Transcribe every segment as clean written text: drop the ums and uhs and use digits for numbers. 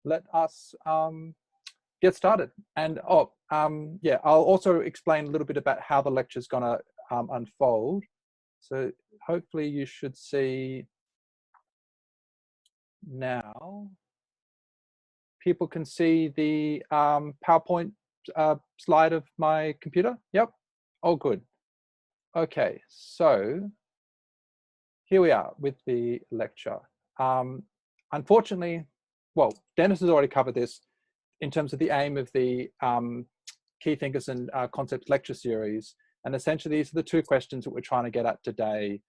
let us get started. And yeah, I'll also explain a little bit about how the lecture is going to unfold. So hopefully you should see now. People can see the PowerPoint slide of my computer. Yep. Oh, good. Okay, so here we are with the lecture. Unfortunately, well, Dennis has already covered this in terms of the aim of the Key Thinkers and Concepts lecture series. And essentially, these are the two questions that we're trying to get at today.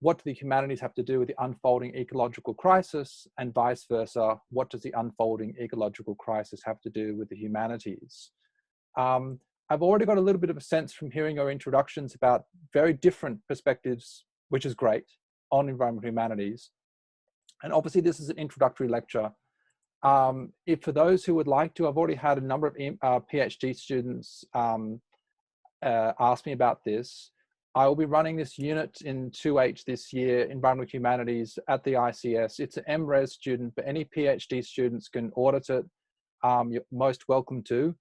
What do the humanities have to do with the unfolding ecological crisis, and vice versa? What does the unfolding ecological crisis have to do with the humanities? I've already got a little bit of a sense from hearing your introductions about very different perspectives, which is great, on environmental humanities. And obviously this is an introductory lecture. If for those who would like to, I've already had a number of PhD students ask me about this. I will be running this unit in 2H this year, Environmental Humanities at the ICS. It's an MRes student, but any PhD students can audit it. You're most welcome to.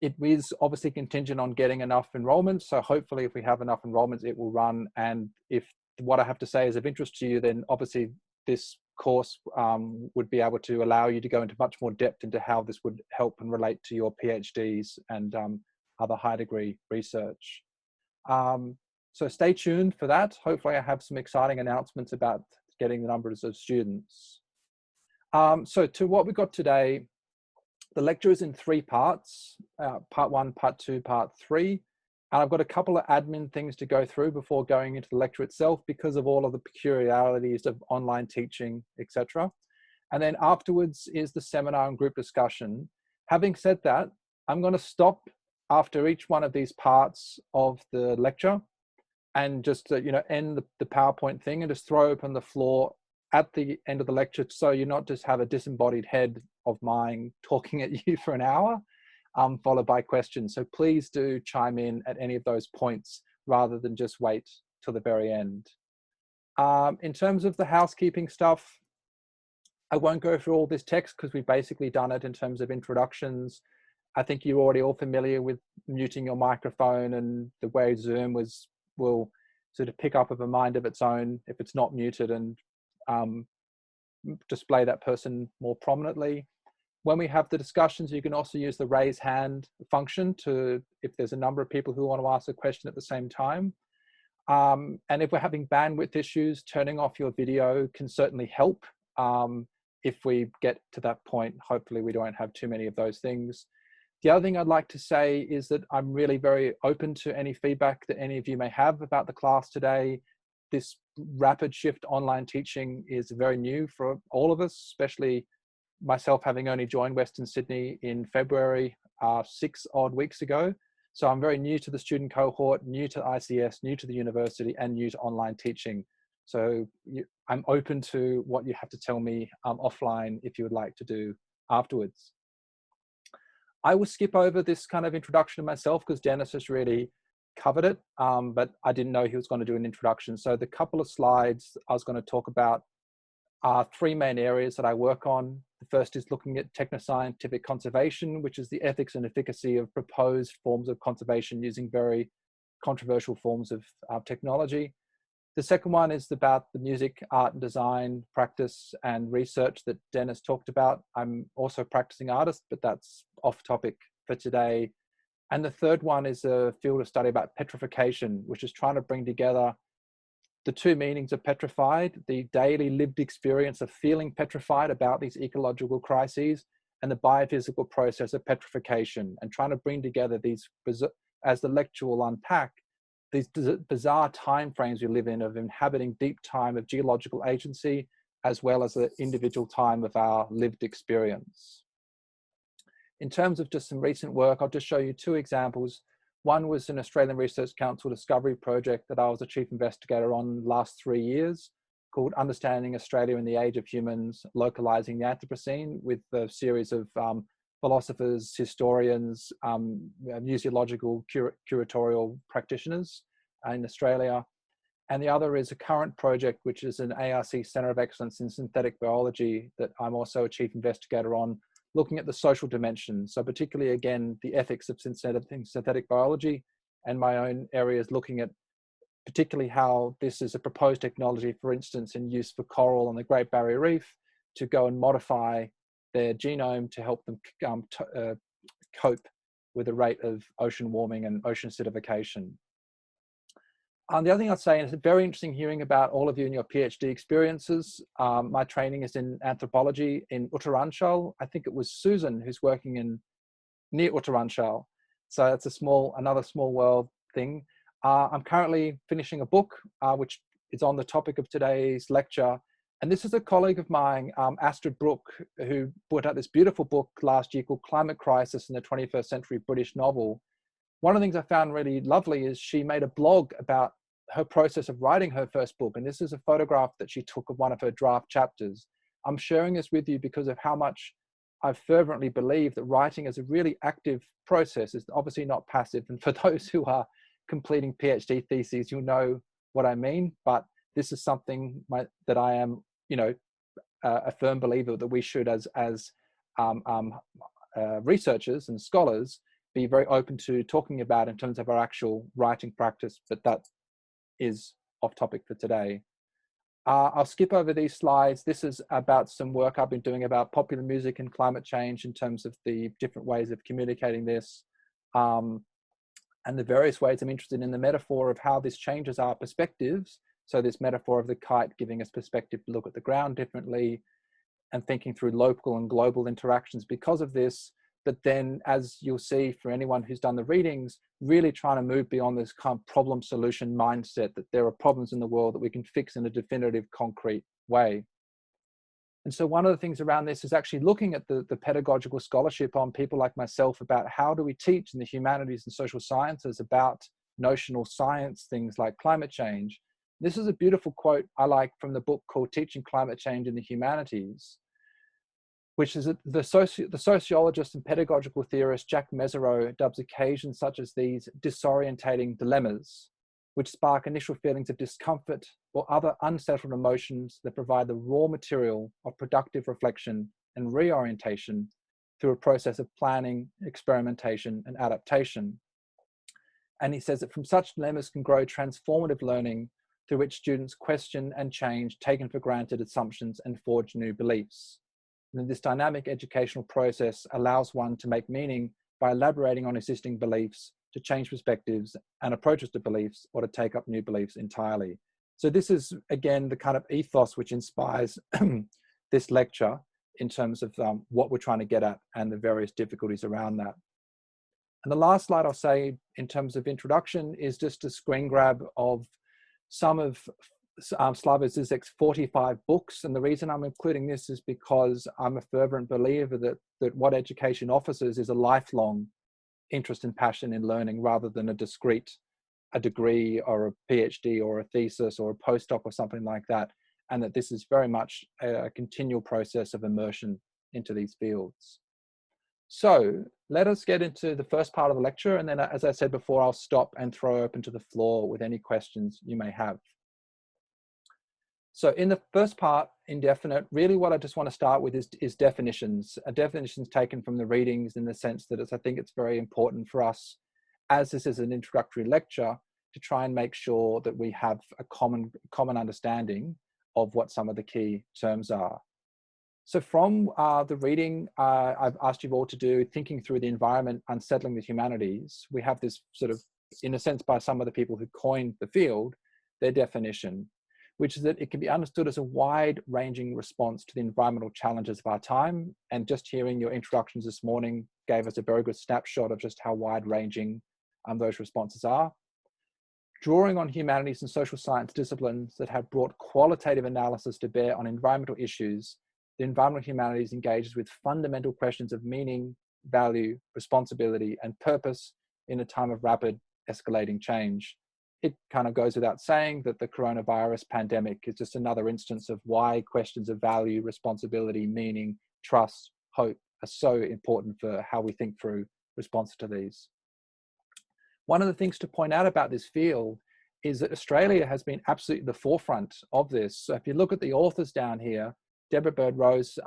It is obviously contingent on getting enough enrollments. So hopefully if we have enough enrollments, it will run. And if what I have to say is of interest to you, then obviously this course would be able to allow you to go into much more depth into how this would help and relate to your PhDs and other high degree research. So stay tuned for that. Hopefully I have some exciting announcements about getting the numbers of students. So to what we got today, the lecture is in 3 parts, part 1, part 2, part 3. And I've got a couple of admin things to go through before going into the lecture itself because of all of the peculiarities of online teaching, etc. And then afterwards is the seminar and group discussion. Having said that, I'm going to stop after each one of these parts of the lecture and just end the PowerPoint thing and just throw open the floor at the end of the lecture, so you're not just have a disembodied head of mine talking at you for an hour, followed by questions. So please do chime in at any of those points rather than just wait till the very end. In terms of the housekeeping stuff, I won't go through all this text because we've basically done it in terms of introductions. I think you're already all familiar with muting your microphone and the way Zoom will sort of pick up of a mind of its own if it's not muted and display that person more prominently. When we have the discussions, you can also use the raise hand function to, if there's a number of people who want to ask a question at the same time. And if we're having bandwidth issues, turning off your video can certainly help. If we get to that point, hopefully we don't have too many of those things. The other thing I'd like to say is that I'm really very open to any feedback that any of you may have about the class today. This rapid shift online teaching is very new for all of us, especially myself having only joined Western Sydney in February, 6 odd weeks ago. So I'm very new to the student cohort, new to ICS, new to the university, and new to online teaching. So I'm open to what you have to tell me offline if you would like to do afterwards. I will skip over this kind of introduction to myself because Dennis has really covered it, but I didn't know he was going to do an introduction. So the couple of slides I was going to talk about are 3 main areas that I work on. The first is looking at technoscientific conservation, which is the ethics and efficacy of proposed forms of conservation using very controversial forms of technology. The second one is about the music, art and design practice and research that Dennis talked about. I'm also a practicing artist, but that's off topic for today. And the third one is a field of study about petrification, which is trying to bring together the 2 meanings of petrified, the daily lived experience of feeling petrified about these ecological crises, and the biophysical process of petrification, and trying to bring together these, as the lecture will unpack, these bizarre time frames we live in of inhabiting deep time of geological agency, as well as the individual time of our lived experience. In terms of just some recent work, I'll just show you 2 examples. One was an Australian Research Council discovery project that I was a chief investigator on the last 3 years, called Understanding Australia in the Age of Humans, Localizing the Anthropocene, with a series of philosophers, historians, museological, curatorial practitioners in Australia. And the other is a current project, which is an ARC Center of Excellence in Synthetic Biology that I'm also a chief investigator on, looking at the social dimension. So particularly, again, the ethics of synthetic biology, and my own areas looking at particularly how this is a proposed technology, for instance, in use for coral on the Great Barrier Reef, to go and modify their genome to help them cope with the rate of ocean warming and ocean acidification. The other thing I'd say, and it's very interesting hearing about all of you in your PhD experiences. My training is in anthropology in Uttaranchal. I think it was Susan who's working in near Uttaranchal. So it's another small world thing. I'm currently finishing a book, which is on the topic of today's lecture. And this is a colleague of mine, Astrid Brooke, who put out this beautiful book last year called Climate Crisis in the 21st Century British Novel. One of the things I found really lovely is she made a blog about her process of writing her first book. And this is a photograph that she took of one of her draft chapters. I'm sharing this with you because of how much I fervently believe that writing is a really active process. It's obviously not passive. And for those who are completing PhD theses, you'll know what I mean. But this is something that I am, a firm believer that we should, as researchers and scholars, be very open to talking about in terms of our actual writing practice. But that is off topic for today. I'll skip over these slides. This is about some work I've been doing about popular music and climate change in terms of the different ways of communicating this, and the various ways I'm interested in the metaphor of how this changes our perspectives. So this metaphor of the kite giving us perspective to look at the ground differently, and thinking through local and global interactions because of this. But then, as you'll see for anyone who's done the readings, really trying to move beyond this kind of problem solution mindset, that there are problems in the world that we can fix in a definitive, concrete way. And so one of the things around this is actually looking at the pedagogical scholarship on people like myself about how do we teach in the humanities and social sciences about notional science, things like climate change. This is a beautiful quote I like from the book called Teaching Climate Change in the Humanities, which is the sociologist and pedagogical theorist Jack Mesereau dubs occasions such as these disorientating dilemmas, which spark initial feelings of discomfort or other unsettled emotions that provide the raw material of productive reflection and reorientation through a process of planning, experimentation, and adaptation. And he says that from such dilemmas can grow transformative learning through which students question and change taken for granted assumptions and forge new beliefs. And this dynamic educational process allows one to make meaning by elaborating on existing beliefs, to change perspectives and approaches to beliefs, or to take up new beliefs entirely. So this is, again, the kind of ethos which inspires this lecture in terms of what we're trying to get at and the various difficulties around that. And the last slide I'll say in terms of introduction is just a screen grab of some of Slavoj Zizek's 45 books. And the reason I'm including this is because I'm a fervent believer that what education offers us is a lifelong interest and passion in learning, rather than a degree or a PhD or a thesis or a postdoc or something like that. And that this is very much a continual process of immersion into these fields. So let us get into the first part of the lecture. And then, as I said before, I'll stop and throw open to the floor with any questions you may have. So in the first part, indefinite, really what I just want to start with is definitions. Definitions taken from the readings, in the sense that I think it's very important for us, as this is an introductory lecture, to try and make sure that we have a common understanding of what some of the key terms are. So from the reading I've asked you all to do, thinking through the environment, unsettling the humanities, we have this sort of, in a sense, by some of the people who coined the field, their definition, which is that it can be understood as a wide-ranging response to the environmental challenges of our time. And just hearing your introductions this morning gave us a very good snapshot of just how wide-ranging those responses are. Drawing on humanities and social science disciplines that have brought qualitative analysis to bear on environmental issues, the environmental humanities engages with fundamental questions of meaning, value, responsibility, and purpose in a time of rapid escalating change. It kind of goes without saying that the coronavirus pandemic is just another instance of why questions of value, responsibility, meaning, trust, hope are so important for how we think through response to these. One of the things to point out about this field is that Australia has been absolutely the forefront of this. So if you look at the authors down here, Deborah Bird-Rose,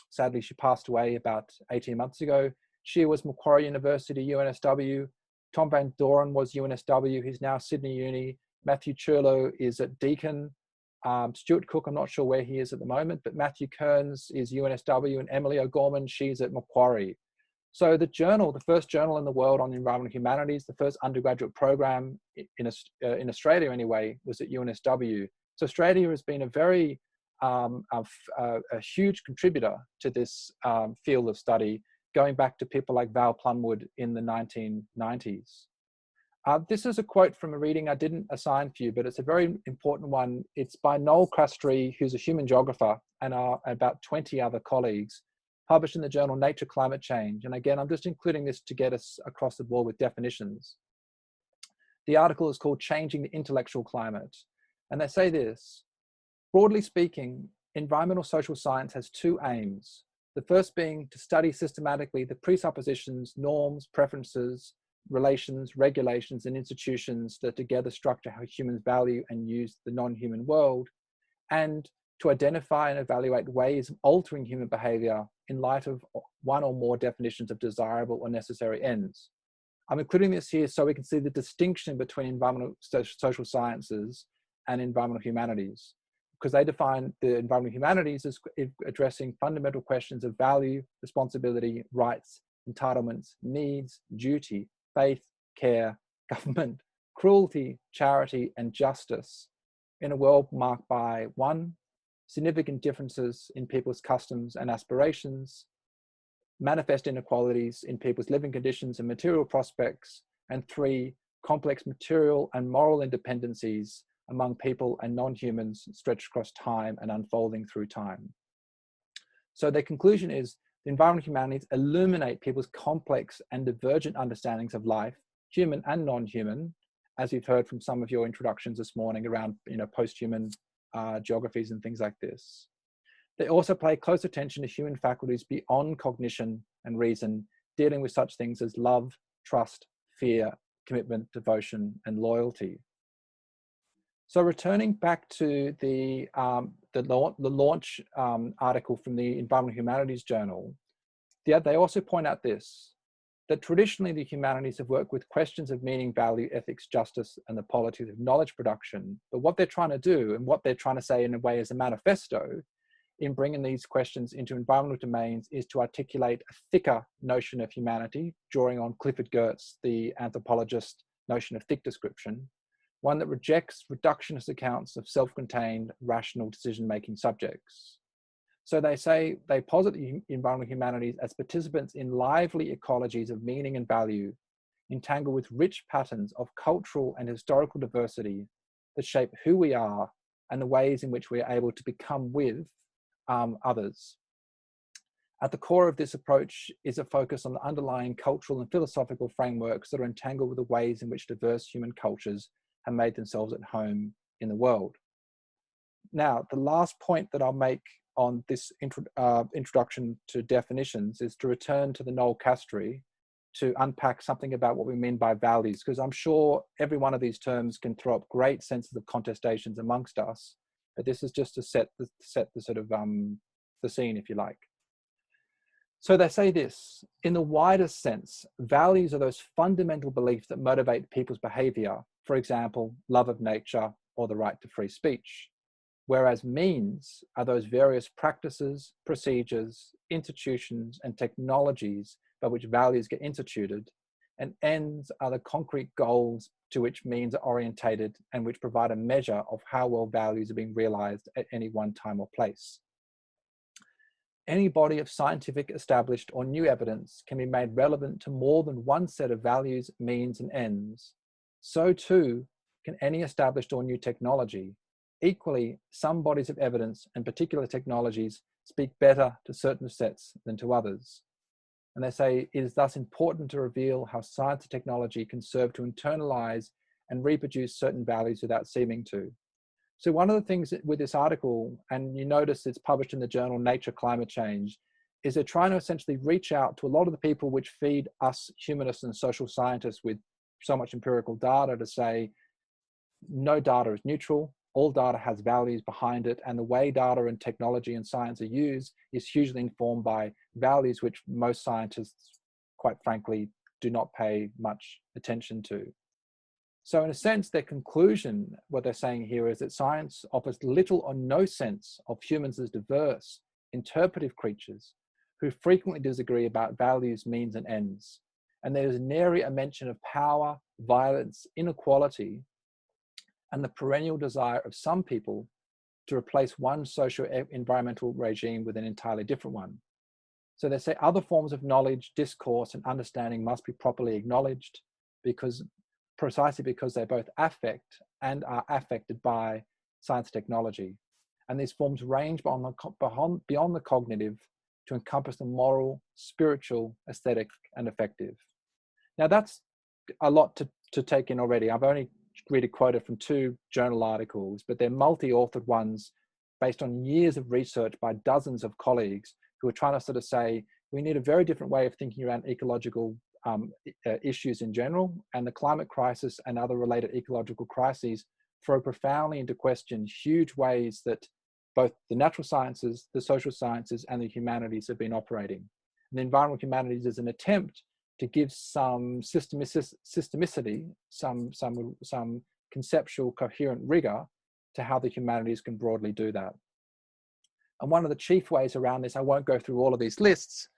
sadly she passed away about 18 months ago. She was Macquarie University, UNSW. Tom Van Doren was UNSW, he's now Sydney Uni. Matthew Churlo is at Deakin. Stuart Cook, I'm not sure where he is at the moment, but Matthew Kearns is UNSW, and Emily O'Gorman, she's at Macquarie. So the journal, the first journal in the world on environmental humanities, the first undergraduate program in Australia anyway, was at UNSW. So Australia has been a very a huge contributor to this field of study, going back to people like Val Plumwood in the 1990s. This is a quote from a reading I didn't assign for you, but it's a very important one. It's by Noel Crustry, who's a human geographer, and about 20 other colleagues, published in the journal Nature Climate Change. And again, I'm just including this to get us across the board with definitions. The article is called Changing the Intellectual Climate. And they say this: broadly speaking, environmental social science has two aims. The first being to study systematically the presuppositions, norms, preferences, relations, regulations, and institutions that together structure how humans value and use the non-human world, and to identify and evaluate ways of altering human behavior in light of one or more definitions of desirable or necessary ends. I'm including this here so we can see the distinction between environmental social sciences and environmental humanities, because they define the environmental humanities as addressing fundamental questions of value, responsibility, rights, entitlements, needs, duty, faith, care, government, cruelty, charity, and justice in a world marked by 1, significant differences in people's customs and aspirations, manifest inequalities in people's living conditions and material prospects, and 3, complex material and moral interdependencies among people and non-humans stretched across time and unfolding through time. So their conclusion is the environmental humanities illuminate people's complex and divergent understandings of life, human and non-human, as we've heard from some of your introductions this morning around post-human geographies and things like this. They also pay close attention to human faculties beyond cognition and reason, dealing with such things as love, trust, fear, commitment, devotion, and loyalty. So returning back to the launch article from the Environmental Humanities Journal, they also point out this, that traditionally the humanities have worked with questions of meaning, value, ethics, justice, and the politics of knowledge production. But what they're trying to do, and what they're trying to say in a way as a manifesto, in bringing these questions into environmental domains, is to articulate a thicker notion of humanity, drawing on Clifford Geertz, the anthropologist, notion of thick description, one that rejects reductionist accounts of self-contained, rational decision-making subjects. So they posit the environmental humanities as participants in lively ecologies of meaning and value, entangled with rich patterns of cultural and historical diversity that shape who we are and the ways in which we are able to become with others. At the core of this approach is a focus on the underlying cultural and philosophical frameworks that are entangled with the ways in which diverse human cultures have made themselves at home in the world. Now, the last point that I'll make on this introduction to definitions is to return to the Noel Crustry to unpack something about what we mean by values, because I'm sure every one of these terms can throw up great senses of contestations amongst us, but this is just to set the sort of the scene, if you like. So they say this: in the widest sense, values are those fundamental beliefs that motivate people's behavior, for example, love of nature or the right to free speech. Whereas means are those various practices, procedures, institutions, and technologies by which values get instituted, and ends are the concrete goals to which means are orientated and which provide a measure of how well values are being realized at any one time or place. Any body of scientific, established, or new evidence can be made relevant to more than one set of values, means, and ends. So too can any established or new technology. Equally, some bodies of evidence and particular technologies speak better to certain sets than to others. And they say it is thus important to reveal how science and technology can serve to internalize and reproduce certain values without seeming to. So one of the things with this article, and you notice it's published in the journal Nature Climate Change, is they're trying to essentially reach out to a lot of the people which feed us humanists and social scientists with so much empirical data to say, no data is neutral. All data has values behind it, and the way data and technology and science are used is hugely informed by values which most scientists, quite frankly, do not pay much attention to. So in a sense, their conclusion, what they're saying here, is that science offers little or no sense of humans as diverse, interpretive creatures who frequently disagree about values, means, and ends. And there's nary a mention of power, violence, inequality, and the perennial desire of some people to replace one socio-environmental regime with an entirely different one. So they say other forms of knowledge, discourse, and understanding must be properly acknowledged precisely because they both affect and are affected by science and technology. And these forms range beyond the cognitive to encompass the moral, spiritual, aesthetic, and affective. Now that's a lot to take in already. I've only really quoted from 2 journal articles, but they're multi-authored ones based on years of research by dozens of colleagues who are trying to sort of say, we need a very different way of thinking around ecological issues in general, and the climate crisis and other related ecological crises throw profoundly into question huge ways that both the natural sciences, the social sciences, and the humanities have been operating. And the environmental humanities is an attempt to give some systemicity, some conceptual coherent rigor to how the humanities can broadly do that. And one of the chief ways around this, I won't go through all of these lists,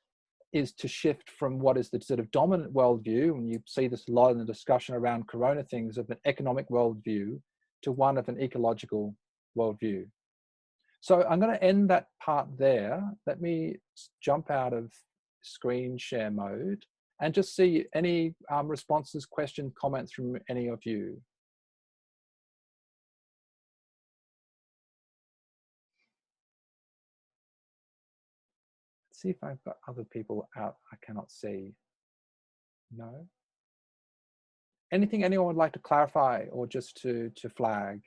is to shift from what is the sort of dominant worldview, and you see this a lot in the discussion around corona things, of an economic worldview to one of an ecological worldview. So I'm going to end that part there. Let me jump out of screen share mode and just see any responses, questions, comments from any of you. Let's see if I've got other people out I cannot see. No? Anything anyone would like to clarify or just to flag?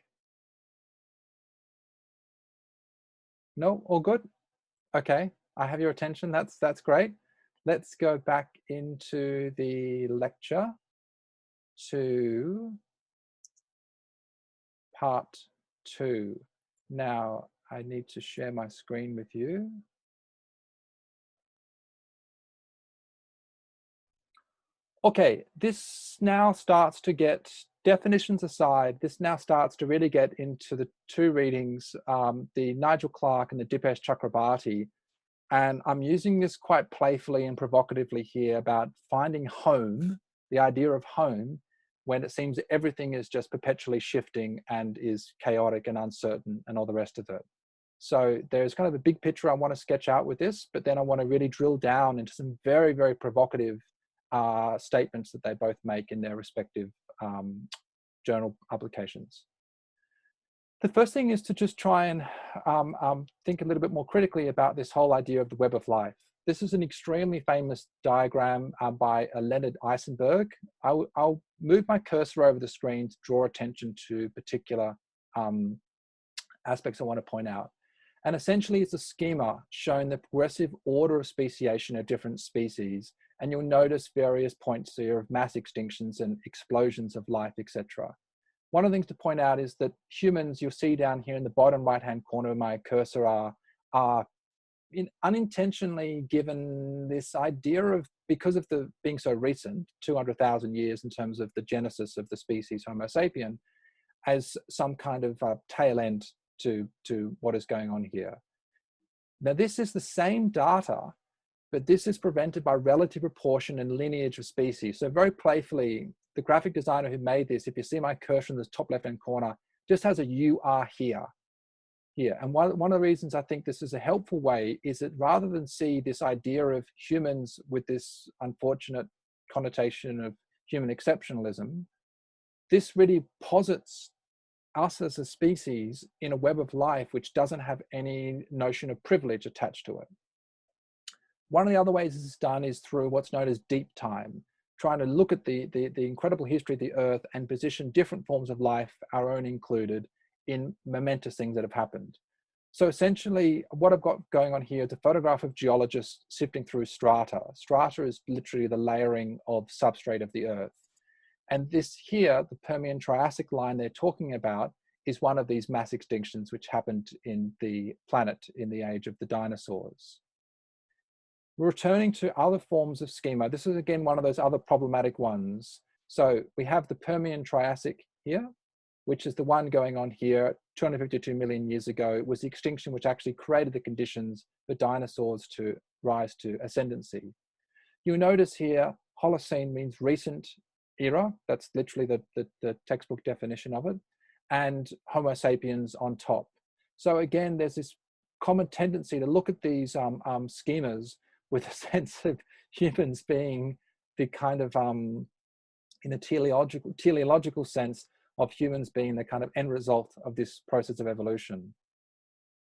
No, all good? Okay, I have your attention. That's great. Let's go back into the lecture to part 2. Now I need to share my screen with you. Okay, this now starts to get, definitions aside, this now starts to really get into the 2 readings, the Nigel Clarke and the Dipesh Chakrabarti. And I'm using this quite playfully and provocatively here about finding home, the idea of home, when it seems that everything is just perpetually shifting and is chaotic and uncertain and all the rest of it. So there's kind of a big picture I want to sketch out with this, but then I want to really drill down into some very, very provocative statements that they both make in their respective journal publications. The first thing is to just try and think a little bit more critically about this whole idea of the web of life. This is an extremely famous diagram by Leonard Eisenberg. I'll move my cursor over the screen to draw attention to particular aspects I want to point out. And essentially it's a schema showing the progressive order of speciation of different species. And you'll notice various points here of mass extinctions and explosions of life, etc. One of the things to point out is that humans, you'll see down here in the bottom right-hand corner of my cursor, are unintentionally given this idea of, because of the being so recent, 200,000 years in terms of the genesis of the species Homo sapien, as some kind of tail end to what is going on here. Now, this is the same data, but this is presented by relative proportion and lineage of species. So very playfully, the graphic designer who made this, if you see my cursor in the top left-hand corner, just has a "you are here." And one of the reasons I think this is a helpful way is that rather than see this idea of humans with this unfortunate connotation of human exceptionalism, this really posits us as a species in a web of life which doesn't have any notion of privilege attached to it. One of the other ways this is done is through what's known as deep time, trying to look at the incredible history of the Earth and position different forms of life, our own included, in momentous things that have happened. So essentially, what I've got going on here is a photograph of geologists sifting through strata. Strata is literally the layering of substrate of the Earth. And this here, the Permian-Triassic line they're talking about, is one of these mass extinctions which happened in the planet in the age of the dinosaurs. Returning to other forms of schema, this is again one of those other problematic ones. So we have the Permian-Triassic here, which is the one going on here 252 million years ago. It was the extinction which actually created the conditions for dinosaurs to rise to ascendancy. You'll notice here, Holocene means recent era. That's literally the textbook definition of it. And Homo sapiens on top. So again, there's this common tendency to look at these schemas with a sense of humans being the kind of, in a teleological sense, of humans being the kind of end result of this process of evolution.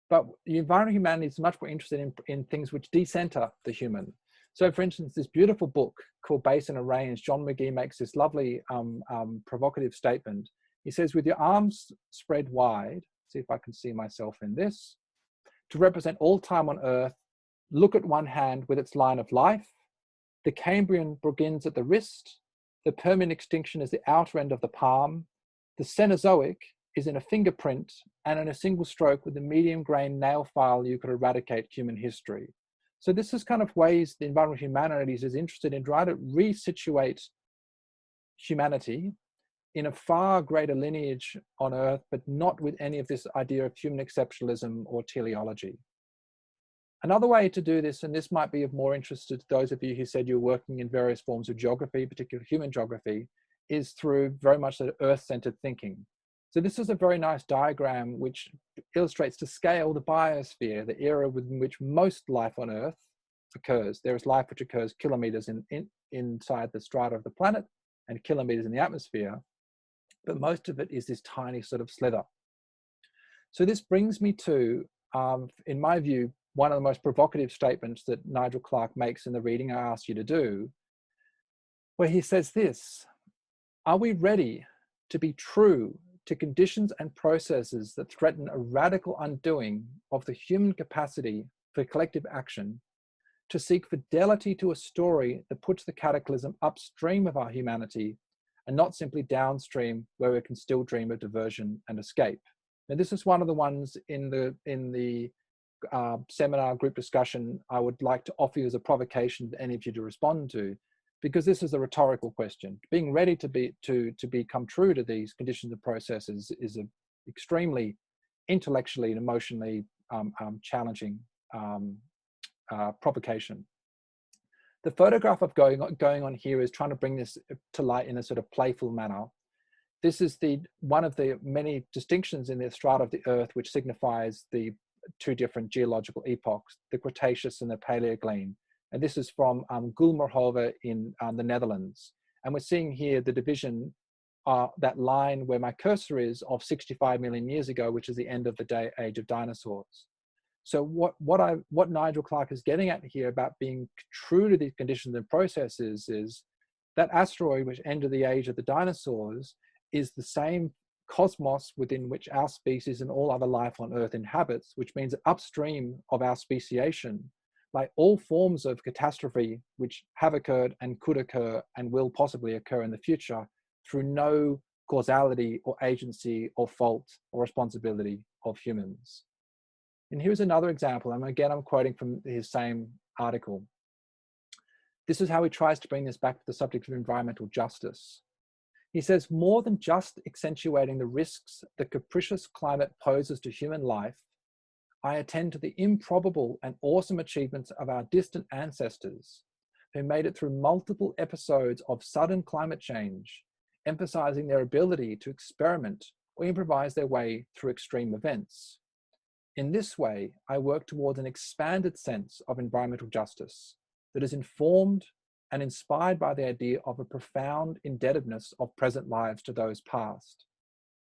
But the environmental humanities is much more interested in things which decenter the human. So for instance, this beautiful book called Basin and Range, John McGee makes this lovely provocative statement. He says, with your arms spread wide, see if I can see myself in this, to represent all time on Earth, look at one hand with its line of life. The Cambrian begins at the wrist. The Permian extinction is the outer end of the palm. The Cenozoic is in a fingerprint, and in a single stroke with a medium grain nail file, you could eradicate human history. So this is kind of ways the environmental humanities is interested in trying to resituate humanity in a far greater lineage on Earth, but not with any of this idea of human exceptionalism or teleology. Another way to do this, and this might be of more interest to those of you who said you're working in various forms of geography, particularly human geography, is through very much the Earth-centered thinking. So this is a very nice diagram which illustrates to scale the biosphere, the era within which most life on Earth occurs. There is life which occurs kilometers inside the strata of the planet and kilometers in the atmosphere, but most of it is this tiny sort of slither. So this brings me to, in my view, one of the most provocative statements that Nigel Clarke makes in the reading I asked you to do, where he says this: are we ready to be true to conditions and processes that threaten a radical undoing of the human capacity for collective action, to seek fidelity to a story that puts the cataclysm upstream of our humanity and not simply downstream, where we can still dream of diversion and escape? Now, this is one of the ones in the seminar group discussion I would like to offer you as a provocation to any of you to respond to, because this is a rhetorical question. Being ready to become true to these conditions and processes is an extremely intellectually and emotionally challenging provocation. The photograph of going on here is trying to bring this to light in a sort of playful manner. This is one of the many distinctions in the strata of the Earth which signifies the two different geological epochs, the Cretaceous and the Paleogene. And this is from Gulmerhove in the Netherlands. And we're seeing here the division, that line where my cursor is, of 65 million years ago, which is the end of the age of dinosaurs. So what Nigel Clarke is getting at here about being true to these conditions and processes is that asteroid which ended the age of the dinosaurs is the same cosmos within which our species and all other life on Earth inhabits, which means that upstream of our speciation, like all forms of catastrophe which have occurred and could occur and will possibly occur in the future through no causality or agency or fault or responsibility of humans. And here's another example, and again, I'm quoting from his same article. This is how he tries to bring this back to the subject of environmental justice. He says, more than just accentuating the risks the capricious climate poses to human life, I attend to the improbable and awesome achievements of our distant ancestors who made it through multiple episodes of sudden climate change, emphasizing their ability to experiment or improvise their way through extreme events. In this way, I work towards an expanded sense of environmental justice that is informed and inspired by the idea of a profound indebtedness of present lives to those past.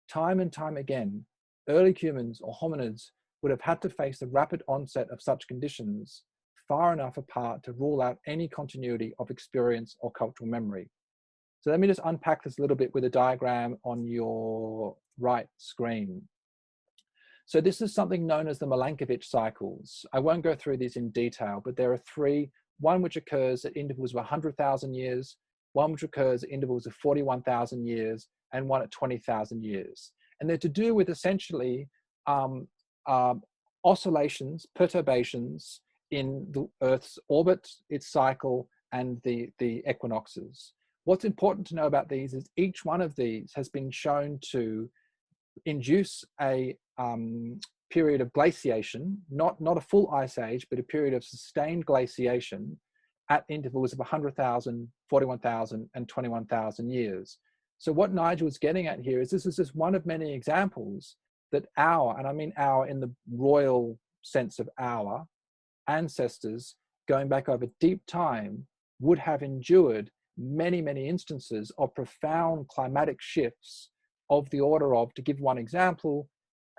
Time and time again, early humans or hominids would have had to face the rapid onset of such conditions far enough apart to rule out any continuity of experience or cultural memory. So let me just unpack this a little bit with a diagram on your right screen. So this is something known as the Milankovitch cycles. I won't go through these in detail, but there are three: one which occurs at intervals of 100,000 years, one which occurs at intervals of 41,000 years, and one at 20,000 years. And they're to do with essentially oscillations, perturbations in the Earth's orbit, its cycle, and the equinoxes. What's important to know about these is each one of these has been shown to induce a period of glaciation, not a full ice age, but a period of sustained glaciation at intervals of 100,000, 41,000, and 21,000 years. So what Nigel is getting at here is this is just one of many examples that our, and I mean our in the royal sense of our, ancestors going back over deep time would have endured many, many instances of profound climatic shifts of the order of, to give one example,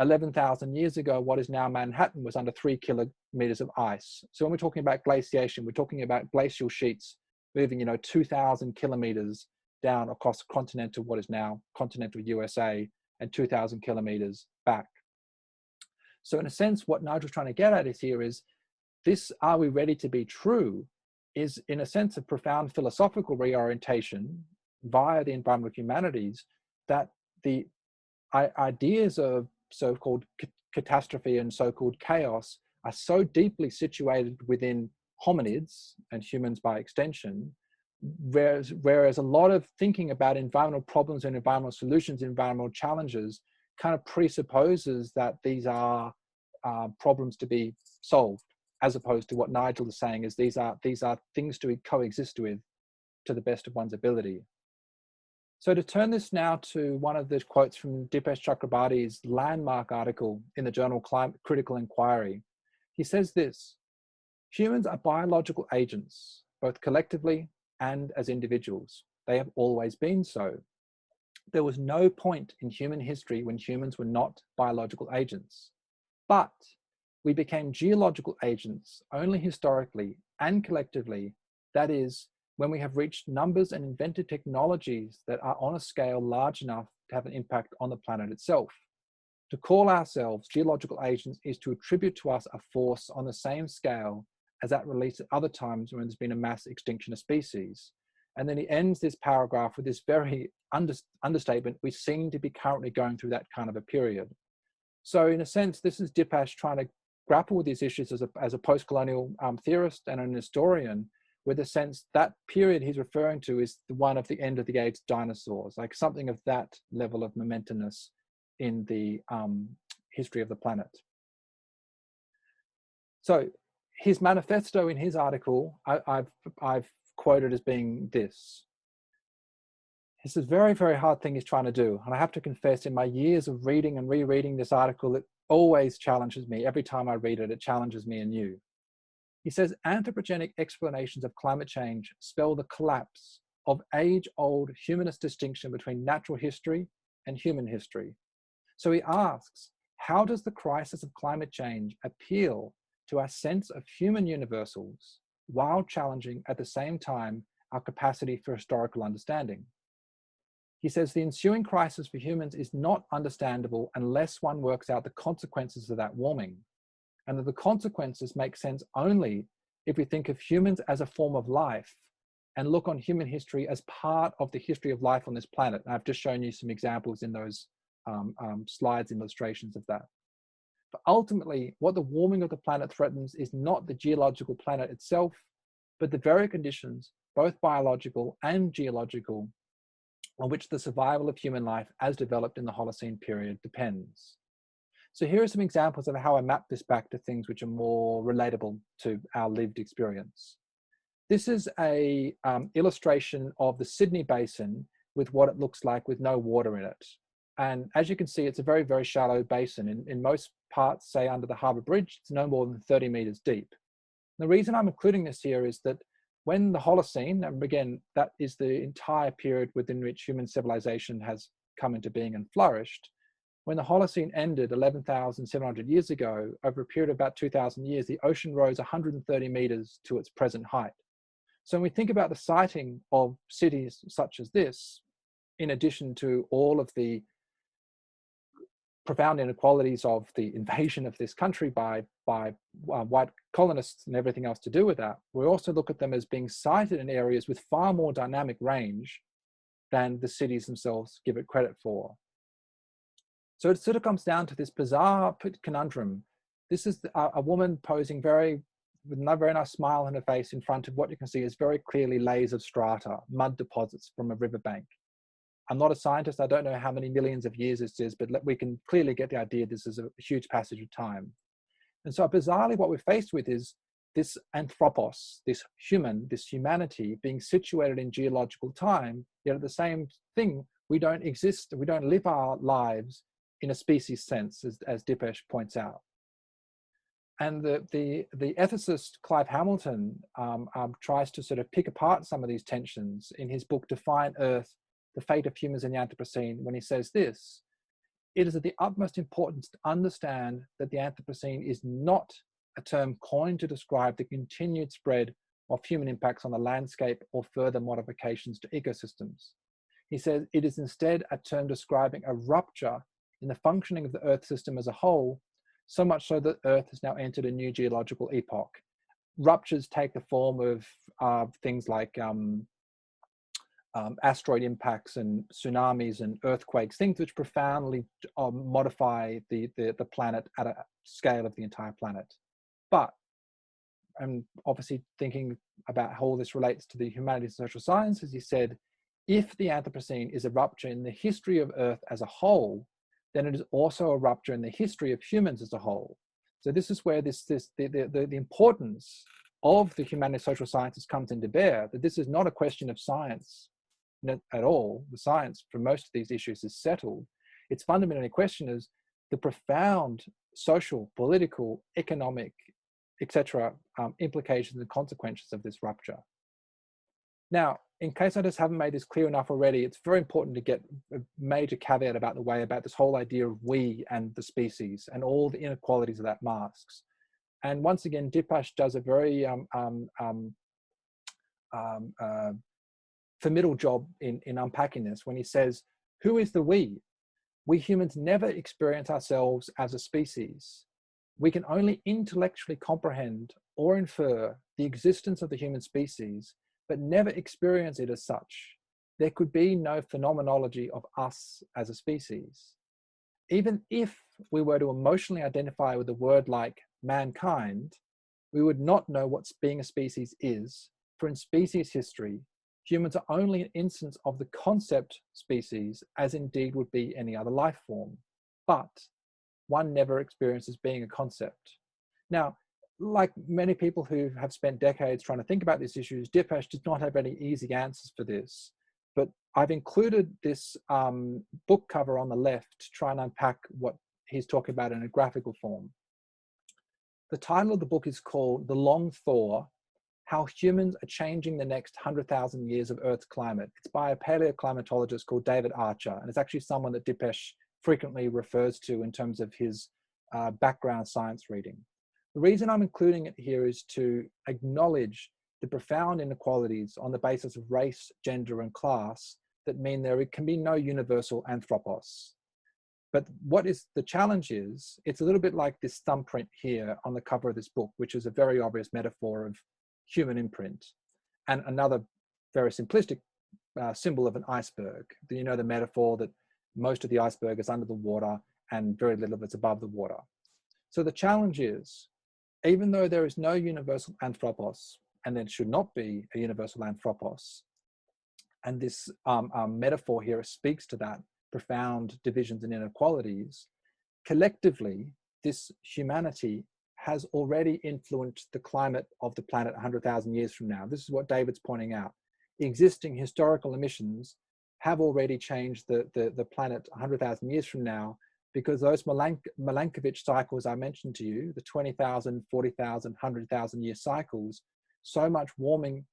11,000 years ago, what is now Manhattan was under 3 kilometers of ice. So when we're talking about glaciation, we're talking about glacial sheets moving, 2,000 kilometers down across continental, what is now continental USA, and 2,000 kilometers back. So in a sense, what Nigel's trying to get at is here is this, are we ready to be true, is in a sense a profound philosophical reorientation via the environmental humanities, that the ideas of so-called catastrophe and so-called chaos are so deeply situated within hominids and humans by extension, whereas a lot of thinking about environmental problems and environmental solutions, environmental challenges, kind of presupposes that these are problems to be solved, as opposed to what Nigel is saying is these are things to coexist with to the best of one's ability. So to turn this now to one of the quotes from Dipesh Chakrabarty's landmark article in the journal Critical Inquiry, he says this: humans are biological agents, both collectively and as individuals. They have always been so. There was no point in human history when humans were not biological agents. But we became geological agents only historically and collectively, that is, when we have reached numbers and invented technologies that are on a scale large enough to have an impact on the planet itself. To call ourselves geological agents is to attribute to us a force on the same scale as that released at other times when there's been a mass extinction of species. And then he ends this paragraph with this very understatement: we seem to be currently going through that kind of a period. So in a sense, this is Dipesh trying to grapple with these issues as a post-colonial theorist and an historian, with a sense that period he's referring to is the one of the end of the age dinosaurs, like something of that level of momentousness in the history of the planet. So his manifesto in his article, I've quoted as being this. It's a very, very hard thing he's trying to do. And I have to confess, in my years of reading and rereading this article, it always challenges me. Every time I read it, it challenges me anew. He says, anthropogenic explanations of climate change spell the collapse of age-old humanist distinction between natural history and human history. So he asks, how does the crisis of climate change appeal to our sense of human universals while challenging at the same time our capacity for historical understanding? He says the ensuing crisis for humans is not understandable unless one works out the consequences of that warming, and that the consequences make sense only if we think of humans as a form of life and look on human history as part of the history of life on this planet. And I've just shown you some examples in those slides, illustrations of that. But ultimately, what the warming of the planet threatens is not the geological planet itself, but the very conditions, both biological and geological, on which the survival of human life as developed in the Holocene period depends. So here are some examples of how I map this back to things which are more relatable to our lived experience. This is a illustration of the Sydney Basin with what it looks like with no water in it. And as you can see, it's a very, very shallow basin. In most parts, say under the Harbour Bridge, it's no more than 30 meters deep. And the reason I'm including this here is that when the Holocene, and again, that is the entire period within which human civilization has come into being and flourished, when the Holocene ended 11,700 years ago, over a period of about 2,000 years, the ocean rose 130 meters to its present height. So when we think about the siting of cities such as this, in addition to all of the profound inequalities of the invasion of this country by white colonists and everything else to do with that, we also look at them as being sited in areas with far more dynamic range than the cities themselves give it credit for. So it sort of comes down to this bizarre conundrum. This is a woman posing with a very nice smile on her face in front of what you can see is very clearly layers of strata, mud deposits from a riverbank. I'm not a scientist. I don't know how many millions of years this is, but we can clearly get the idea this is a huge passage of time. And so bizarrely, what we're faced with is this anthropos, this humanity being situated in geological time, yet at the same thing, we don't exist, we don't live our lives in a species sense, as Dipesh points out. And the ethicist Clive Hamilton tries to sort of pick apart some of these tensions in his book, Define Earth, The Fate of Humans in the Anthropocene, when he says this: it is of the utmost importance to understand that the Anthropocene is not a term coined to describe the continued spread of human impacts on the landscape or further modifications to ecosystems. He says it is instead a term describing a rupture in the functioning of the Earth system as a whole, so much so that Earth has now entered a new geological epoch. Ruptures take the form of things like asteroid impacts and tsunamis and earthquakes, things which profoundly modify the planet at a scale of the entire planet. But I'm obviously thinking about how all this relates to the humanities and social sciences. He said, if the Anthropocene is a rupture in the history of Earth as a whole, then it is also a rupture in the history of humans as a whole. So this is where the importance of the humanities and social sciences comes into bear, that this is not a question of science at all. The science for most of these issues is settled. Its fundamental question is the profound social, political, economic, etc. Implications and consequences of this rupture. Now, in case I just haven't made this clear enough already, it's very important to get a major caveat about this whole idea of we and the species and all the inequalities that masks. And once again, Dipesh does a very formidable job in unpacking this when he says, who is the we? We humans never experience ourselves as a species. We can only intellectually comprehend or infer the existence of the human species, but never experience it as such. There could be no phenomenology of us as a species. Even if we were to emotionally identify with a word like mankind, we would not know what being a species is, for in species history, humans are only an instance of the concept species, as indeed would be any other life form. But one never experiences being a concept. Now, like many people who have spent decades trying to think about these issues, Dipesh does not have any easy answers for this. But I've included this book cover on the left to try and unpack what he's talking about in a graphical form. The title of the book is called The Long Thaw: How Humans Are Changing the Next 100,000 Years of Earth's Climate. It's by a paleoclimatologist called David Archer, and it's actually someone that Dipesh frequently refers to in terms of his background science reading. The reason I'm including it here is to acknowledge the profound inequalities on the basis of race, gender, and class that mean there can be no universal anthropos. But what is the challenge is, it's a little bit like this thumbprint here on the cover of this book, which is a very obvious metaphor of human imprint, and another very simplistic symbol of an iceberg. You know the metaphor that most of the iceberg is under the water and very little of it's above the water. So the challenge is, even though there is no universal anthropos, and there should not be a universal anthropos, and this metaphor here speaks to that profound divisions and inequalities, collectively, this humanity has already influenced the climate of the planet 100,000 years from now. This is what David's pointing out. Existing historical emissions have already changed the planet 100,000 years from now, because those Milankovitch cycles I mentioned to you, the 20,000, 40,000, 100,000 year cycles, so much warming,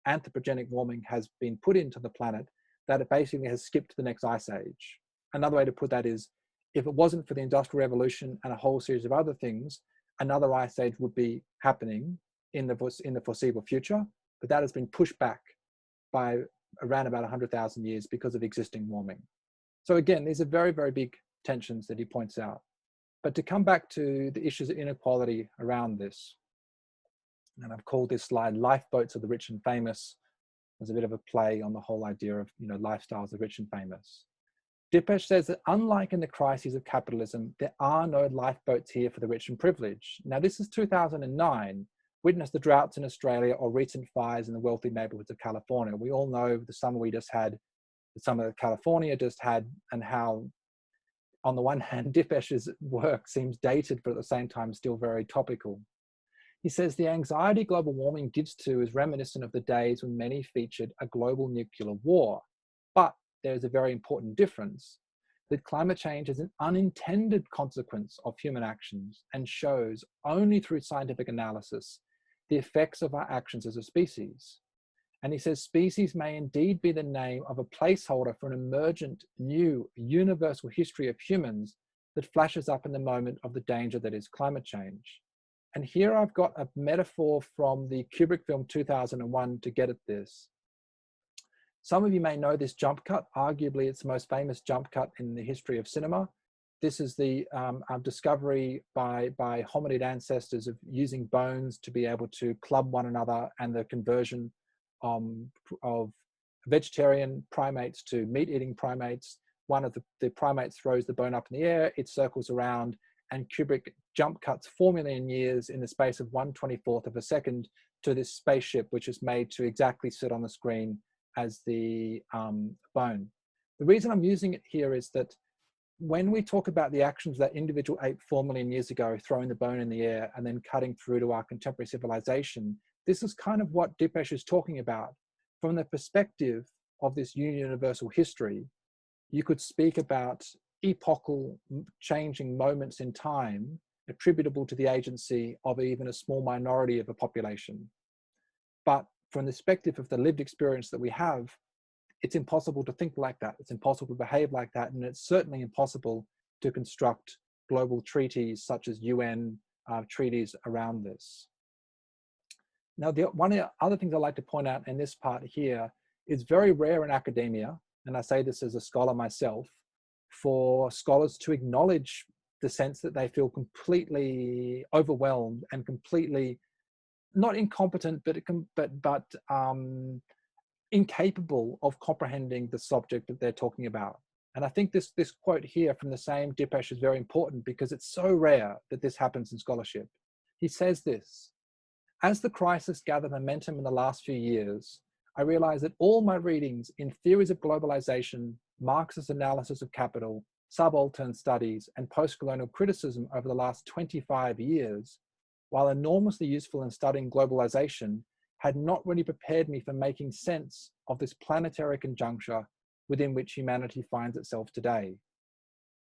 anthropogenic warming has been put into the planet that it basically has skipped the next ice age. Another way to put that is, if it wasn't for the Industrial Revolution and a whole series of other things, another ice age would be happening in the foreseeable future, but that has been pushed back by around about 100,000 years because of existing warming. So again, these are very, very big tensions that he points out. But to come back to the issues of inequality around this, and I've called this slide Lifeboats of the Rich and Famous, as a bit of a play on the whole idea of, lifestyles of the rich and famous. Dipesh says that unlike in the crises of capitalism, there are no lifeboats here for the rich and privileged. Now, this is 2009. Witness the droughts in Australia or recent fires in the wealthy neighborhoods of California. We all know the summer we just had, the summer that California just had, and how, on the one hand, Dipesh's work seems dated, but at the same time still very topical. He says the anxiety global warming gives to is reminiscent of the days when many featured a global nuclear war. But there's a very important difference, that climate change is an unintended consequence of human actions and shows only through scientific analysis the effects of our actions as a species. And he says species may indeed be the name of a placeholder for an emergent, new, universal history of humans that flashes up in the moment of the danger that is climate change. And here I've got a metaphor from the Kubrick film 2001 to get at this. Some of you may know this jump cut. Arguably, it's the most famous jump cut in the history of cinema. This is the discovery by hominid ancestors of using bones to be able to club one another, and the conversion of vegetarian primates to meat-eating primates. One of the primates throws the bone up in the air, it circles around, and Kubrick jump cuts 4 million years in the space of 1/24th of a second to this spaceship, which is made to exactly sit on the screen as the bone. The reason I'm using it here is that when we talk about the actions that individual ape 4 million years ago, throwing the bone in the air and then cutting through to our contemporary civilization, this is kind of what Dipesh is talking about. From the perspective of this universal history, you could speak about epochal changing moments in time attributable to the agency of even a small minority of a population. But from the perspective of the lived experience that we have, it's impossible to think like that. It's impossible to behave like that. And it's certainly impossible to construct global treaties such as UN treaties around this. Now, one of the other things I'd like to point out in this part here is very rare in academia, and I say this as a scholar myself, for scholars to acknowledge the sense that they feel completely overwhelmed and completely not incompetent, but incapable of comprehending the subject that they're talking about. And I think this quote here from the same Dipesh is very important because it's so rare that this happens in scholarship. He says this: as the crisis gathered momentum in the last few years, I realized that all my readings in theories of globalization, Marxist analysis of capital, subaltern studies, and post-colonial criticism over the last 25 years, while enormously useful in studying globalization, had not really prepared me for making sense of this planetary conjuncture within which humanity finds itself today.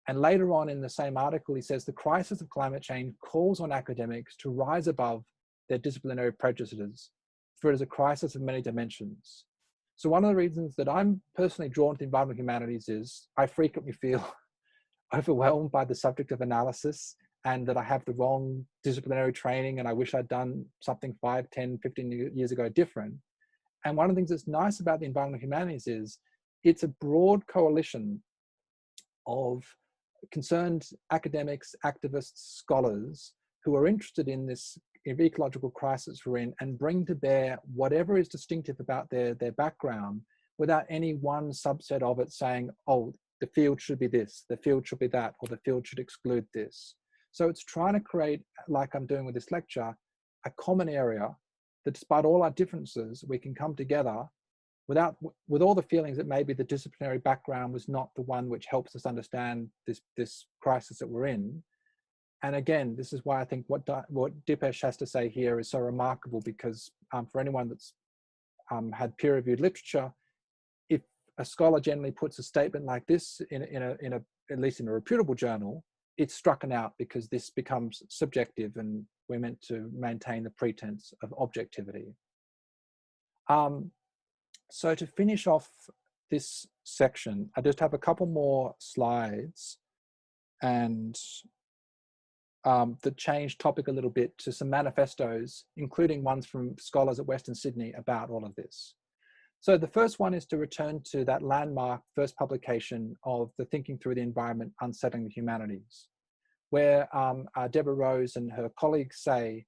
And later on in the same article, he says the crisis of climate change calls on academics to rise above their disciplinary prejudices, for it is a crisis of many dimensions. So one of the reasons that I'm personally drawn to the environmental humanities is I frequently feel overwhelmed by the subject of analysis, and that I have the wrong disciplinary training, and I wish I'd done something 5, 10, 15 years ago different. And one of the things that's nice about the environmental humanities is it's a broad coalition of concerned academics, activists, scholars who are interested in this ecological crisis we're in and bring to bear whatever is distinctive about their background without any one subset of it saying, oh, the field should be this, the field should be that, or the field should exclude this. So it's trying to create, like I'm doing with this lecture, a common area that despite all our differences, we can come together with all the feelings that maybe the disciplinary background was not the one which helps us understand this crisis that we're in. And again, this is why I think what Dipesh has to say here is so remarkable, because for anyone that's had peer-reviewed literature, if a scholar generally puts a statement like this in at least in a reputable journal, it's struck out because this becomes subjective and we're meant to maintain the pretense of objectivity. So to finish off this section, I just have a couple more slides and that change topic a little bit to some manifestos, including ones from scholars at Western Sydney about all of this. So the first one is to return to that landmark first publication of the Thinking Through the Environment, Unsettling the Humanities, where Deborah Rose and her colleagues say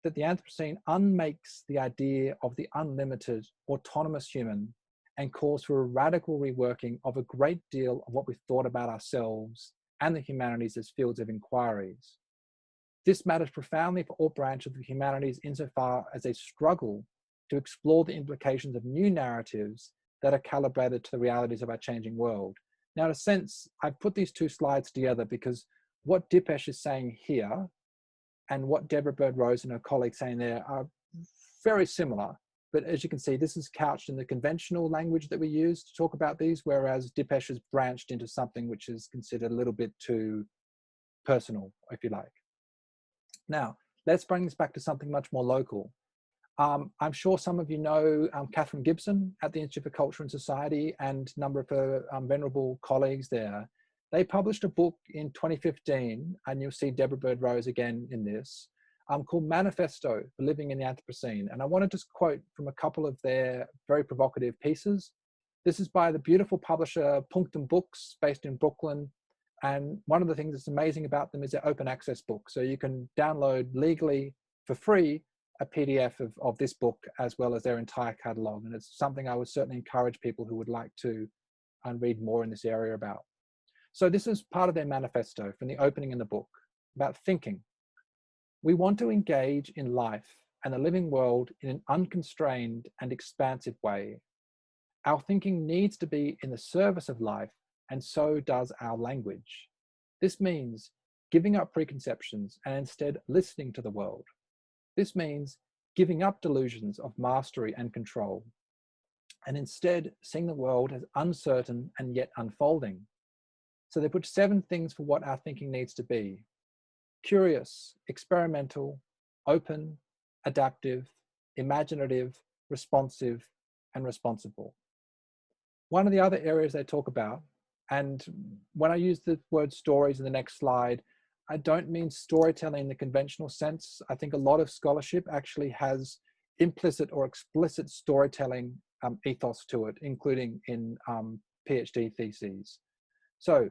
that the Anthropocene unmakes the idea of the unlimited, autonomous human and calls for a radical reworking of a great deal of what we thought about ourselves and the humanities as fields of inquiries. This matters profoundly for all branches of the humanities insofar as they struggle to explore the implications of new narratives that are calibrated to the realities of our changing world. Now, in a sense, I've put these two slides together because what Dipesh is saying here and what Deborah Bird-Rose and her colleagues saying there are very similar. But as you can see, this is couched in the conventional language that we use to talk about these, whereas Dipesh has branched into something which is considered a little bit too personal, if you like. Now, let's bring this back to something much more local. I'm sure some of you know Catherine Gibson at the Institute for Culture and Society and a number of her venerable colleagues there. They published a book in 2015, and you'll see Deborah Bird-Rose again in this, called Manifesto for Living in the Anthropocene. And I want to just quote from a couple of their very provocative pieces. This is by the beautiful publisher Punctum Books, based in Brooklyn. And one of the things that's amazing about them is their open access book. So you can download legally for free a PDF of this book, as well as their entire catalogue. And it's something I would certainly encourage people who would like to read more in this area about. So this is part of their manifesto from the opening in the book about thinking. We want to engage in life and the living world in an unconstrained and expansive way. Our thinking needs to be in the service of life, and so does our language. This means giving up preconceptions and instead listening to the world. This means giving up delusions of mastery and control, and instead seeing the world as uncertain and yet unfolding. So they put 7 things for what our thinking needs to be: curious, experimental, open, adaptive, imaginative, responsive, and responsible. One of the other areas they talk about, and when I use the word stories in the next slide, I don't mean storytelling in the conventional sense. I think a lot of scholarship actually has implicit or explicit storytelling ethos to it, including in PhD theses. So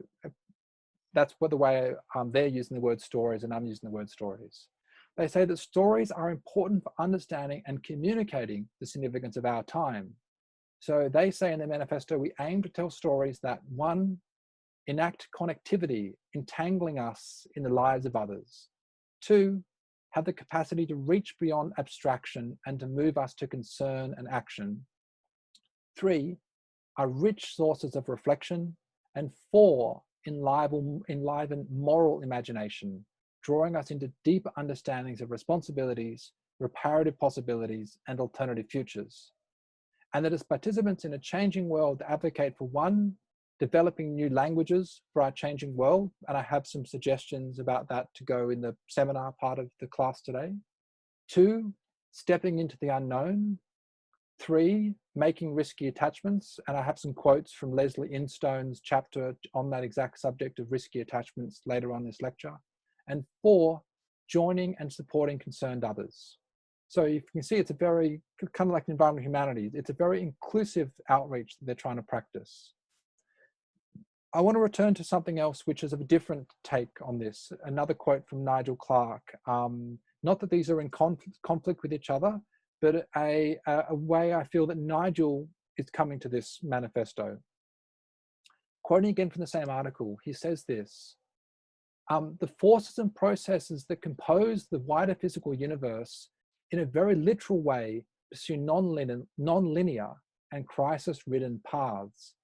that's the way they're using the word stories and I'm using the word stories. They say that stories are important for understanding and communicating the significance of our time. So they say in their manifesto, we aim to tell stories that, 1, enact connectivity, entangling us in the lives of others. 2, have the capacity to reach beyond abstraction and to move us to concern and action. 3, are rich sources of reflection. And 4, enliven moral imagination, drawing us into deeper understandings of responsibilities, reparative possibilities, and alternative futures. And that as participants in a changing world advocate for, 1, developing new languages for our changing world, and I have some suggestions about that to go in the seminar part of the class today. 2, stepping into the unknown. 3, making risky attachments, and I have some quotes from Leslie Instone's chapter on that exact subject of risky attachments later on this lecture. And 4, joining and supporting concerned others. So you can see it's a very, kind of like the environmental humanities, it's a very inclusive outreach that they're trying to practice. I want to return to something else which is of a different take on this. Another quote from Nigel Clark. Not that these are in conflict with each other, but a way I feel that Nigel is coming to this manifesto. Quoting again from the same article, he says this: the forces and processes that compose the wider physical universe in a very literal way pursue non-linear and crisis-ridden paths,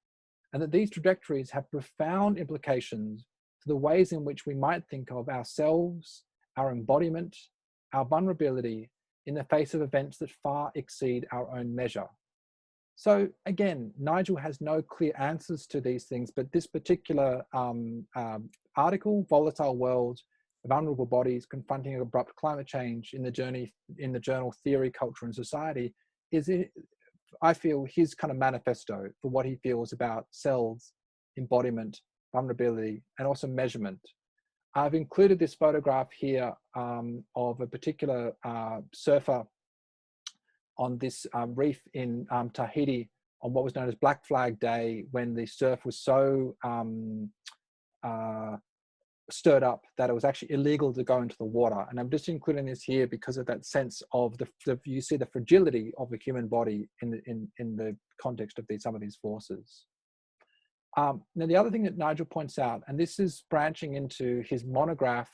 and that these trajectories have profound implications for the ways in which we might think of ourselves, our embodiment, our vulnerability in the face of events that far exceed our own measure. So again, Nigel has no clear answers to these things, but this particular article, Volatile World, Vulnerable Bodies Confronting Abrupt Climate Change in the journal Theory, Culture and Society, is, I feel, his kind of manifesto for what he feels about selves, embodiment, vulnerability, and also measurement. I've included this photograph here of a particular surfer on this reef in Tahiti on what was known as Black Flag Day, when the surf was so stirred up that it was actually illegal to go into the water. And I'm just including this here because of that sense of you see the fragility of the human body in the context of some of these forces. Now, the other thing that Nigel points out, and this is branching into his monograph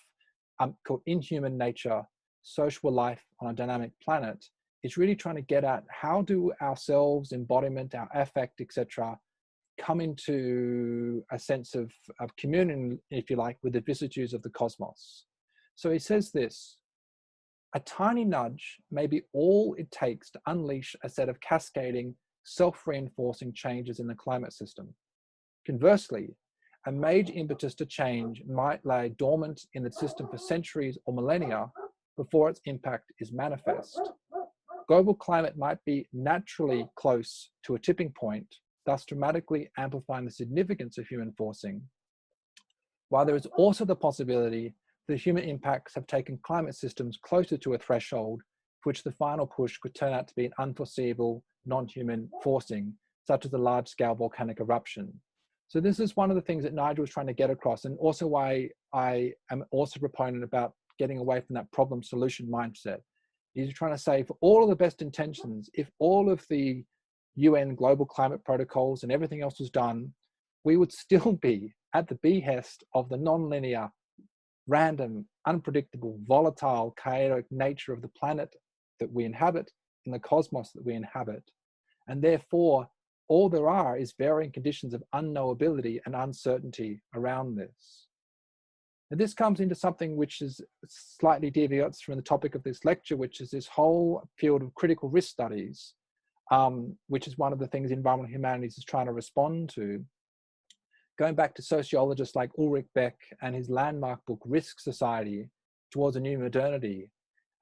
called Inhuman Nature, Social Life on a Dynamic Planet, is really trying to get at how do ourselves, embodiment, our affect, etc., come into a sense of communion, if you like, with the vicissitudes of the cosmos. So he says this: a tiny nudge may be all it takes to unleash a set of cascading, self-reinforcing changes in the climate system. Conversely, a major impetus to change might lie dormant in the system for centuries or millennia before its impact is manifest. Global climate might be naturally close to a tipping point, thus dramatically amplifying the significance of human forcing, while there is also the possibility that human impacts have taken climate systems closer to a threshold for which the final push could turn out to be an unforeseeable, non-human forcing, such as a large-scale volcanic eruption. So this is one of the things that Nigel was trying to get across, and also why I am also a proponent about getting away from that problem-solution mindset. He's trying to say, for all of the best intentions, if all of the UN global climate protocols and everything else was done, we would still be at the behest of the non-linear, random, unpredictable, volatile, chaotic nature of the planet that we inhabit and the cosmos that we inhabit. And therefore, all there are is varying conditions of unknowability and uncertainty around this. And this comes into something which is slightly deviates from the topic of this lecture, which is this whole field of critical risk studies, which is one of the things environmental humanities is trying to respond to. Going back to sociologists like Ulrich Beck and his landmark book, Risk Society, Towards a New Modernity.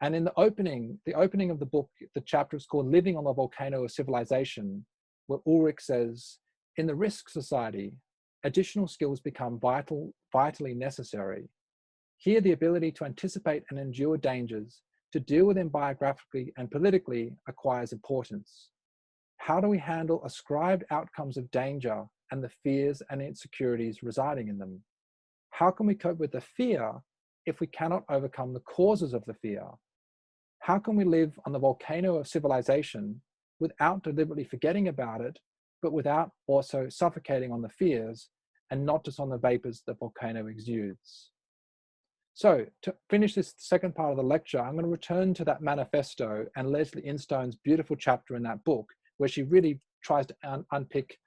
And in the opening of the book, the chapter is called Living on the Volcano of Civilization, where Ulrich says, in the Risk Society, additional skills become vitally necessary. Here, the ability to anticipate and endure dangers, to deal with them biographically and politically, acquires importance. How do we handle ascribed outcomes of danger and the fears and insecurities residing in them? How can we cope with the fear if we cannot overcome the causes of the fear? How can we live on the volcano of civilization without deliberately forgetting about it, but without also suffocating on the fears and not just on the vapors the volcano exudes? So to finish this second part of the lecture, I'm going to return to that manifesto and Leslie Instone's beautiful chapter in that book, where she really tries to unpick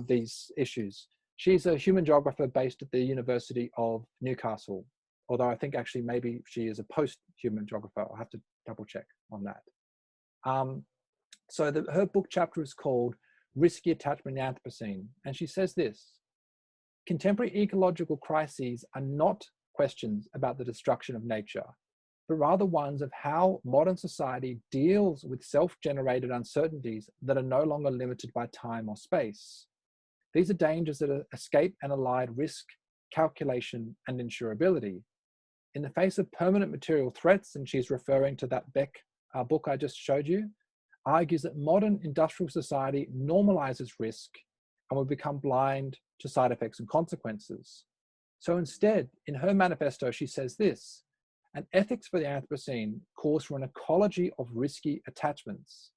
these issues. She's a human geographer based at the University of Newcastle, although I think actually maybe she is a post-human geographer. I'll have to double check on that. So her book chapter is called Risky Attachment in the Anthropocene. And she says this: contemporary ecological crises are not questions about the destruction of nature, but rather ones of how modern society deals with self-generated uncertainties that are no longer limited by time or space. These are dangers that escape and allied risk, calculation, and insurability. In the face of permanent material threats, and she's referring to that Beck book I just showed you, argues that modern industrial society normalizes risk and will become blind to side effects and consequences. So instead, in her manifesto, she says this: an ethics for the Anthropocene calls for an ecology of risky attachments.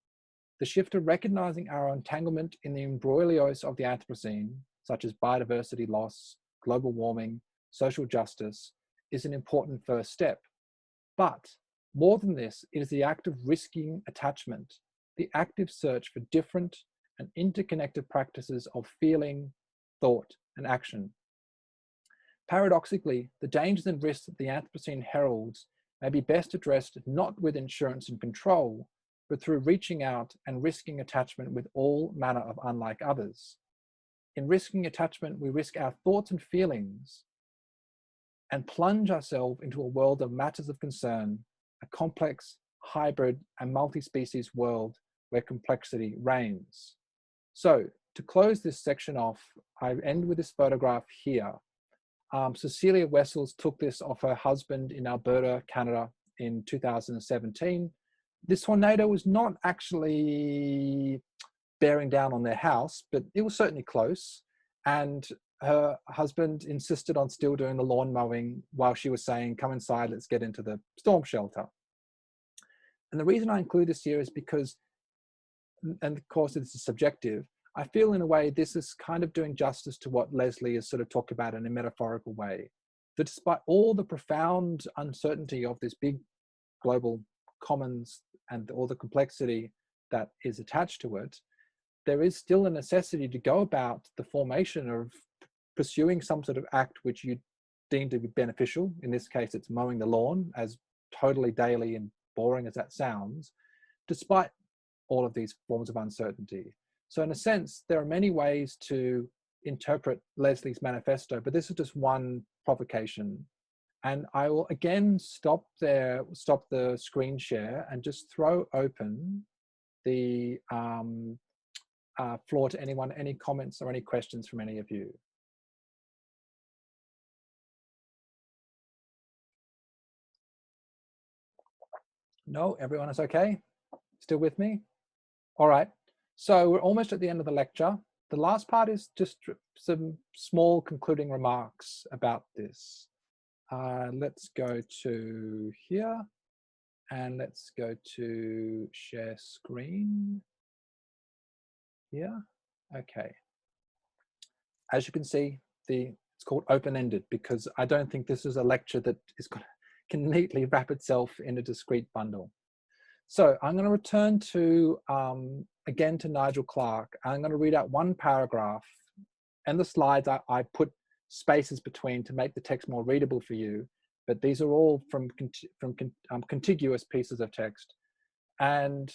The shift to recognizing our entanglement in the embroglios of the Anthropocene, such as biodiversity loss, global warming, social justice, is an important first step. But more than this, it is the act of risking attachment, the active search for different and interconnected practices of feeling, thought, and action. Paradoxically, the dangers and risks that the Anthropocene heralds may be best addressed not with insurance and control, but through reaching out and risking attachment with all manner of unlike others. In risking attachment, we risk our thoughts and feelings and plunge ourselves into a world of matters of concern, a complex, hybrid, and multi-species world where complexity reigns. So, to close this section off, I end with this photograph here. Cecilia Wessels took this of her husband in Alberta, Canada in 2017. This tornado was not actually bearing down on their house, but it was certainly close. And her husband insisted on still doing the lawn mowing while she was saying, come inside, let's get into the storm shelter. And the reason I include this here is because, and of course this is subjective, I feel in a way this is kind of doing justice to what Leslie has sort of talked about in a metaphorical way. That despite all the profound uncertainty of this big global commons and all the complexity that is attached to it, there is still a necessity to go about the formation of pursuing some sort of act which you deem to be beneficial. In this case, it's mowing the lawn, as totally daily and boring as that sounds, despite all of these forms of uncertainty. So in a sense, there are many ways to interpret Leslie's manifesto, but this is just one provocation. And I will again stop the screen share and just throw open the floor to anyone, any comments or any questions from any of you. No, everyone is okay? Still with me? All right. So we're almost at the end of the lecture. The last part is just some small concluding remarks about this. Let's go to here and let's go to share screen here. Okay. As you can see, it's called open-ended because I don't think this is a lecture that can neatly wrap itself in a discrete bundle. So I'm going to return to, again, to Nigel Clarke. I'm going to read out one paragraph, and the slides I put spaces between to make the text more readable for you, but these are all from contiguous pieces of text. And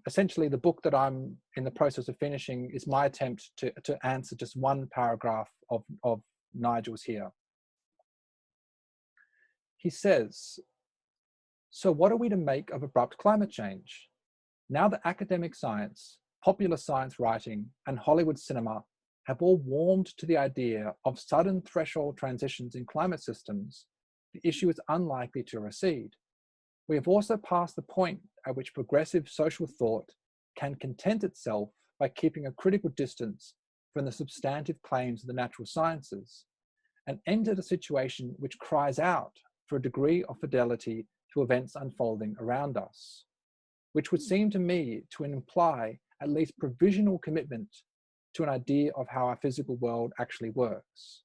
essentially the book that I'm in the process of finishing is my attempt to answer just one paragraph of Nigel's here. He says, so what are we to make of abrupt climate change? Now that academic science, popular science writing, and Hollywood cinema have all warmed to the idea of sudden threshold transitions in climate systems, the issue is unlikely to recede. We have also passed the point at which progressive social thought can content itself by keeping a critical distance from the substantive claims of the natural sciences, and entered a situation which cries out for a degree of fidelity to events unfolding around us, which would seem to me to imply at least provisional commitment to an idea of how our physical world actually works.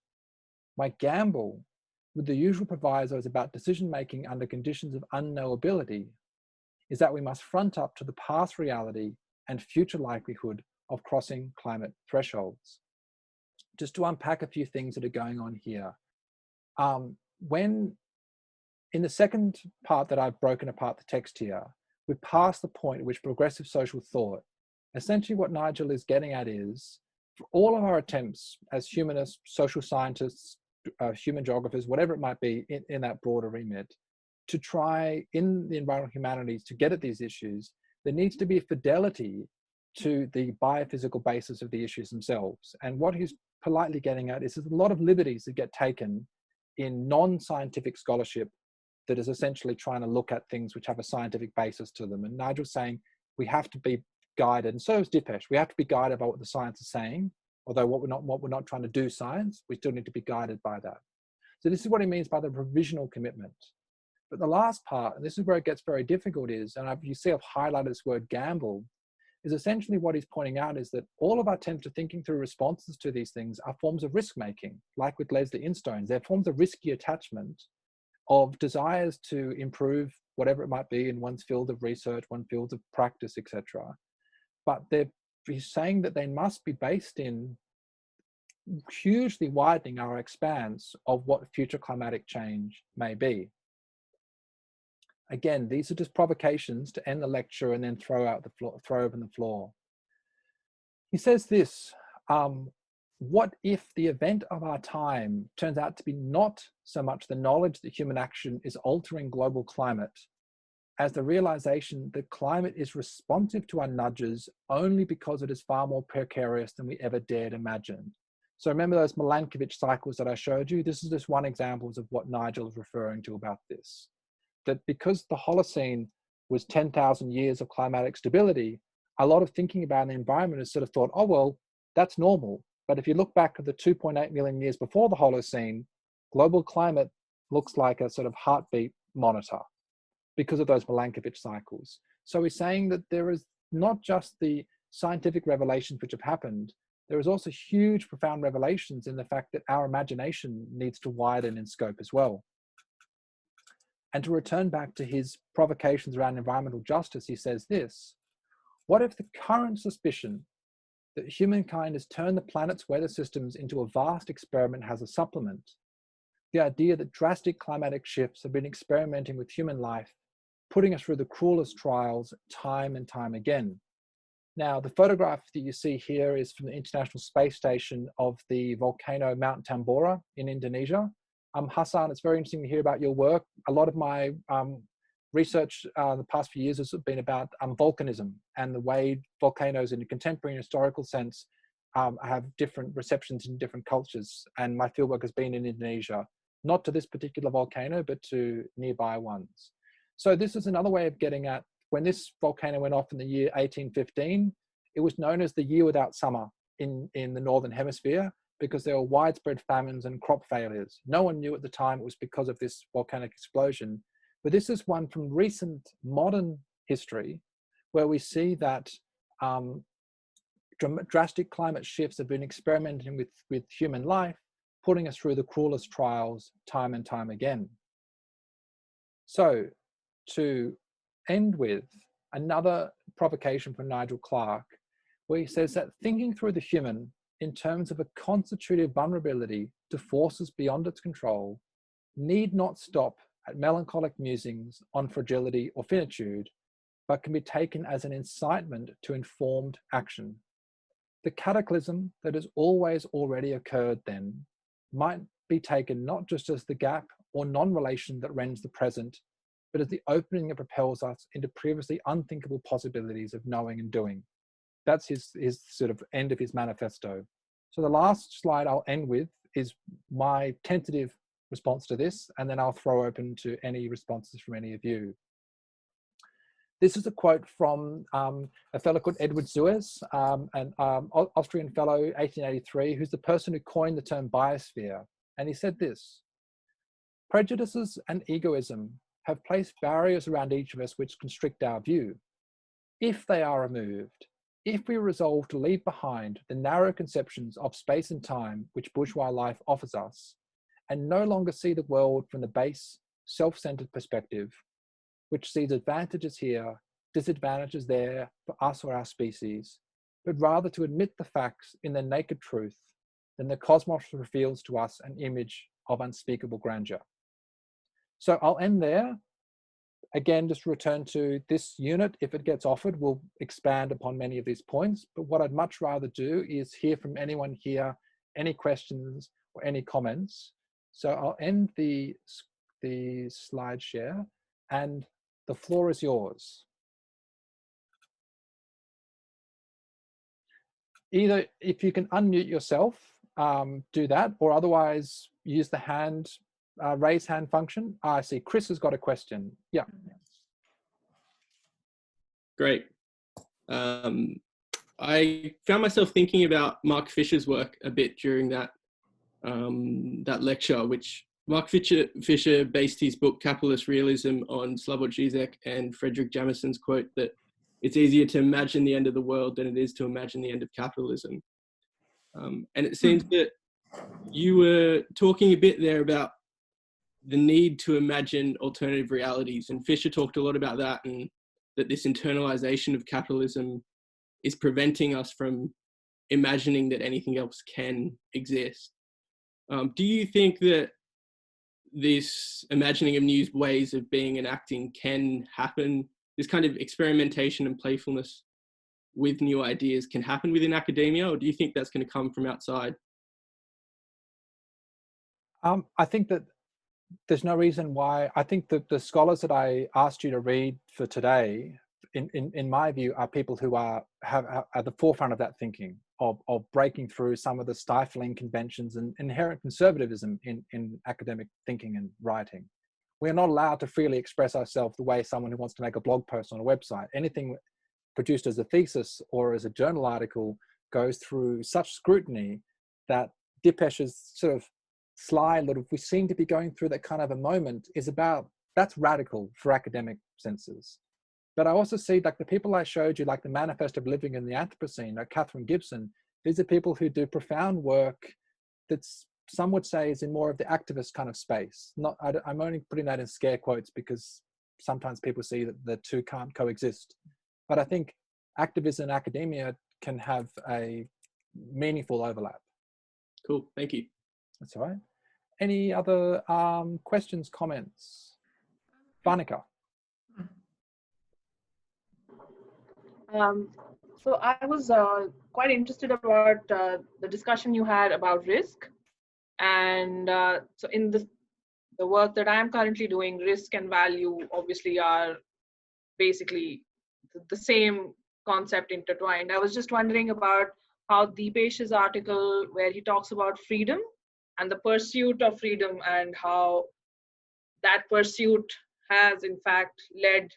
My gamble, with the usual provisos about decision-making under conditions of unknowability, is that we must front up to the past reality and future likelihood of crossing climate thresholds. Just to unpack a few things that are going on here. In the second part that I've broken apart the text here, we've passed the point at which progressive social thought, essentially what Nigel is getting at is, for all of our attempts as humanists, social scientists, human geographers, whatever it might be in that broader remit, to try in the environmental humanities to get at these issues, there needs to be a fidelity to the biophysical basis of the issues themselves. And what he's politely getting at is there's a lot of liberties that get taken in non-scientific scholarship that is essentially trying to look at things which have a scientific basis to them. And Nigel's saying we have to be guided, and so is Dipesh, we have to be guided by what the science is saying, although what we're not trying to do science, we still need to be guided by that. So this is what he means by the provisional commitment. But the last part, and this is where it gets very difficult, is, and you see I've highlighted this word gamble, is essentially what he's pointing out is that all of our attempts to thinking through responses to these things are forms of risk-making, like with Leslie Instone's. They're forms of risky attachment of desires to improve whatever it might be in one's field of research, one field of practice, etc. But he's saying that they must be based in hugely widening our expanse of what future climatic change may be. Again, these are just provocations to end the lecture and then throw open the floor. He says this, what if the event of our time turns out to be not so much the knowledge that human action is altering global climate as the realization that climate is responsive to our nudges only because it is far more precarious than we ever dared imagine? So remember those Milankovitch cycles that I showed you? This is just one example of what Nigel is referring to about this. That because the Holocene was 10,000 years of climatic stability, a lot of thinking about the environment is sort of thought, oh, well, that's normal. But if you look back at the 2.8 million years before the Holocene, global climate looks like a sort of heartbeat monitor because of those Milankovitch cycles. So he's saying that there is not just the scientific revelations which have happened, there is also huge, profound revelations in the fact that our imagination needs to widen in scope as well. And to return back to his provocations around environmental justice, he says this: what if the current suspicion that humankind has turned the planet's weather systems into a vast experiment has a supplement? The idea that drastic climatic shifts have been experimenting with human life, putting us through the cruelest trials time and time again. Now, the photograph that you see here is from the International Space Station of the volcano Mount Tambora in Indonesia. Hassan, it's very interesting to hear about your work. A lot of my research the past few years has been about volcanism and the way volcanoes in a contemporary and historical sense have different receptions in different cultures. And my fieldwork has been in Indonesia, not to this particular volcano, but to nearby ones. So this is another way of getting at, when this volcano went off in the year 1815, it was known as the year without summer in the Northern Hemisphere, because there were widespread famines and crop failures. No one knew at the time it was because of this volcanic explosion. But this is one from recent modern history where we see that drastic climate shifts have been experimenting with human life, putting us through the cruelest trials time and time again. So to end with another provocation from Nigel Clarke, where he says that thinking through the human in terms of a constitutive vulnerability to forces beyond its control need not stop at melancholic musings on fragility or finitude, but can be taken as an incitement to informed action. The cataclysm that has always already occurred then might be taken not just as the gap or non-relation that rends the present, but as the opening that propels us into previously unthinkable possibilities of knowing and doing. That's his sort of end of his manifesto. So the last slide I'll end with is my tentative response to this, and then I'll throw open to any responses from any of you. This is a quote from a fellow called Edward Suez, an Austrian fellow, 1883, who's the person who coined the term biosphere. And he said this: prejudices and egoism have placed barriers around each of us which constrict our view. If they are removed, if we resolve to leave behind the narrow conceptions of space and time which bourgeois life offers us, and no longer see the world from the base, self-centered perspective, which sees advantages here, disadvantages there for us or our species, but rather to admit the facts in their naked truth, then the cosmos reveals to us an image of unspeakable grandeur. So I'll end there. Again, just return to this unit. If it gets offered, we'll expand upon many of these points. But what I'd much rather do is hear from anyone here, any questions or any comments. So I'll end the slide share and the floor is yours. Either if you can unmute yourself, do that, or otherwise use the raise hand function. I see Chris has got a question. Yeah. Great. I found myself thinking about Mark Fisher's work a bit during that lecture, which Mark Fisher based his book Capitalist Realism on Slavoj Žižek and Frederick Jameson's quote that it's easier to imagine the end of the world than it is to imagine the end of capitalism. And it seems that you were talking a bit there about the need to imagine alternative realities, and Fisher talked a lot about that, and that this internalization of capitalism is preventing us from imagining that anything else can exist. Do you think that this imagining of new ways of being and acting can happen? This kind of experimentation and playfulness with new ideas can happen within academia, or do you think that's going to come from outside? I think that there's no reason why. I think that the scholars that I asked you to read for today, in my view, are people who are at the forefront of that thinking, of breaking through some of the stifling conventions and inherent conservatism in academic thinking and writing. We're not allowed to freely express ourselves the way someone who wants to make a blog post on a website. Anything produced as a thesis or as a journal article goes through such scrutiny that Dipesh's sort of sly little, we seem to be going through that kind of a moment, is about, that's radical for academic senses. But I also see like the people I showed you, like the Manifest of Living in the Anthropocene, like Catherine Gibson, these are people who do profound work that's, some would say, is in more of the activist kind of space. I'm only putting that in scare quotes because sometimes people see that the two can't coexist. But I think activism and academia can have a meaningful overlap. Cool, thank you. That's all right. Any other questions, comments? Vanika. So I was quite interested about the discussion you had about risk. And so in the work that I'm currently doing, risk and value obviously are basically the same concept intertwined. I was just wondering about how Deepesh's article, where he talks about freedom and the pursuit of freedom, and how that pursuit has in fact led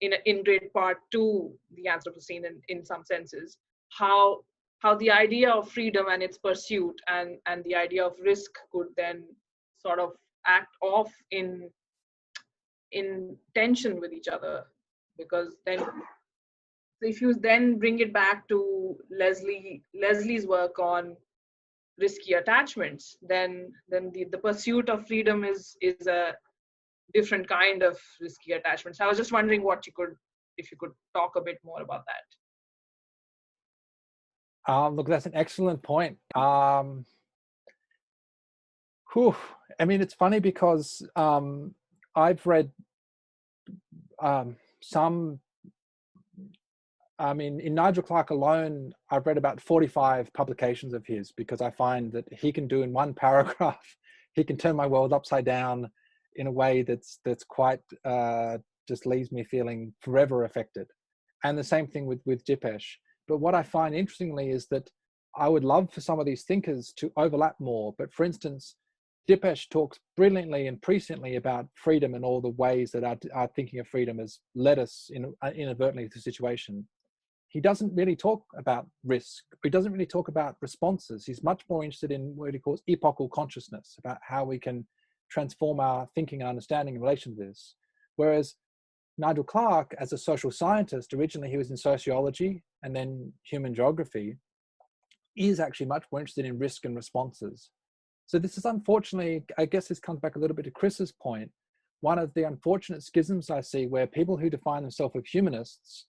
in great part to the Anthropocene in some senses, how the idea of freedom and its pursuit and the idea of risk could then sort of act off in tension with each other. Because then if you then bring it back to Leslie's work on risky attachments, then the pursuit of freedom is a different kind of risky attachment. So I was just wondering if you could talk a bit more about that. Look, that's an excellent point. I mean, it's funny because I've read in Nigel Clarke alone, I've read about 45 publications of his, because I find that he can do in one paragraph, he can turn my world upside down in a way that's quite just leaves me feeling forever affected. And the same thing with Dipesh. But what I find interestingly is that I would love for some of these thinkers to overlap more. But for instance, Dipesh talks brilliantly and presciently about freedom and all the ways that our thinking of freedom has led us inadvertently to the situation. He doesn't really talk about risk. He doesn't really talk about responses. He's much more interested in what he calls epochal consciousness, about how we can transform our thinking and understanding in relation to this. Whereas Nigel Clarke, as a social scientist, originally he was in sociology and then human geography, is actually much more interested in risk and responses. So this is unfortunately, I guess this comes back a little bit to Chris's point, one of the unfortunate schisms I see where people who define themselves as humanists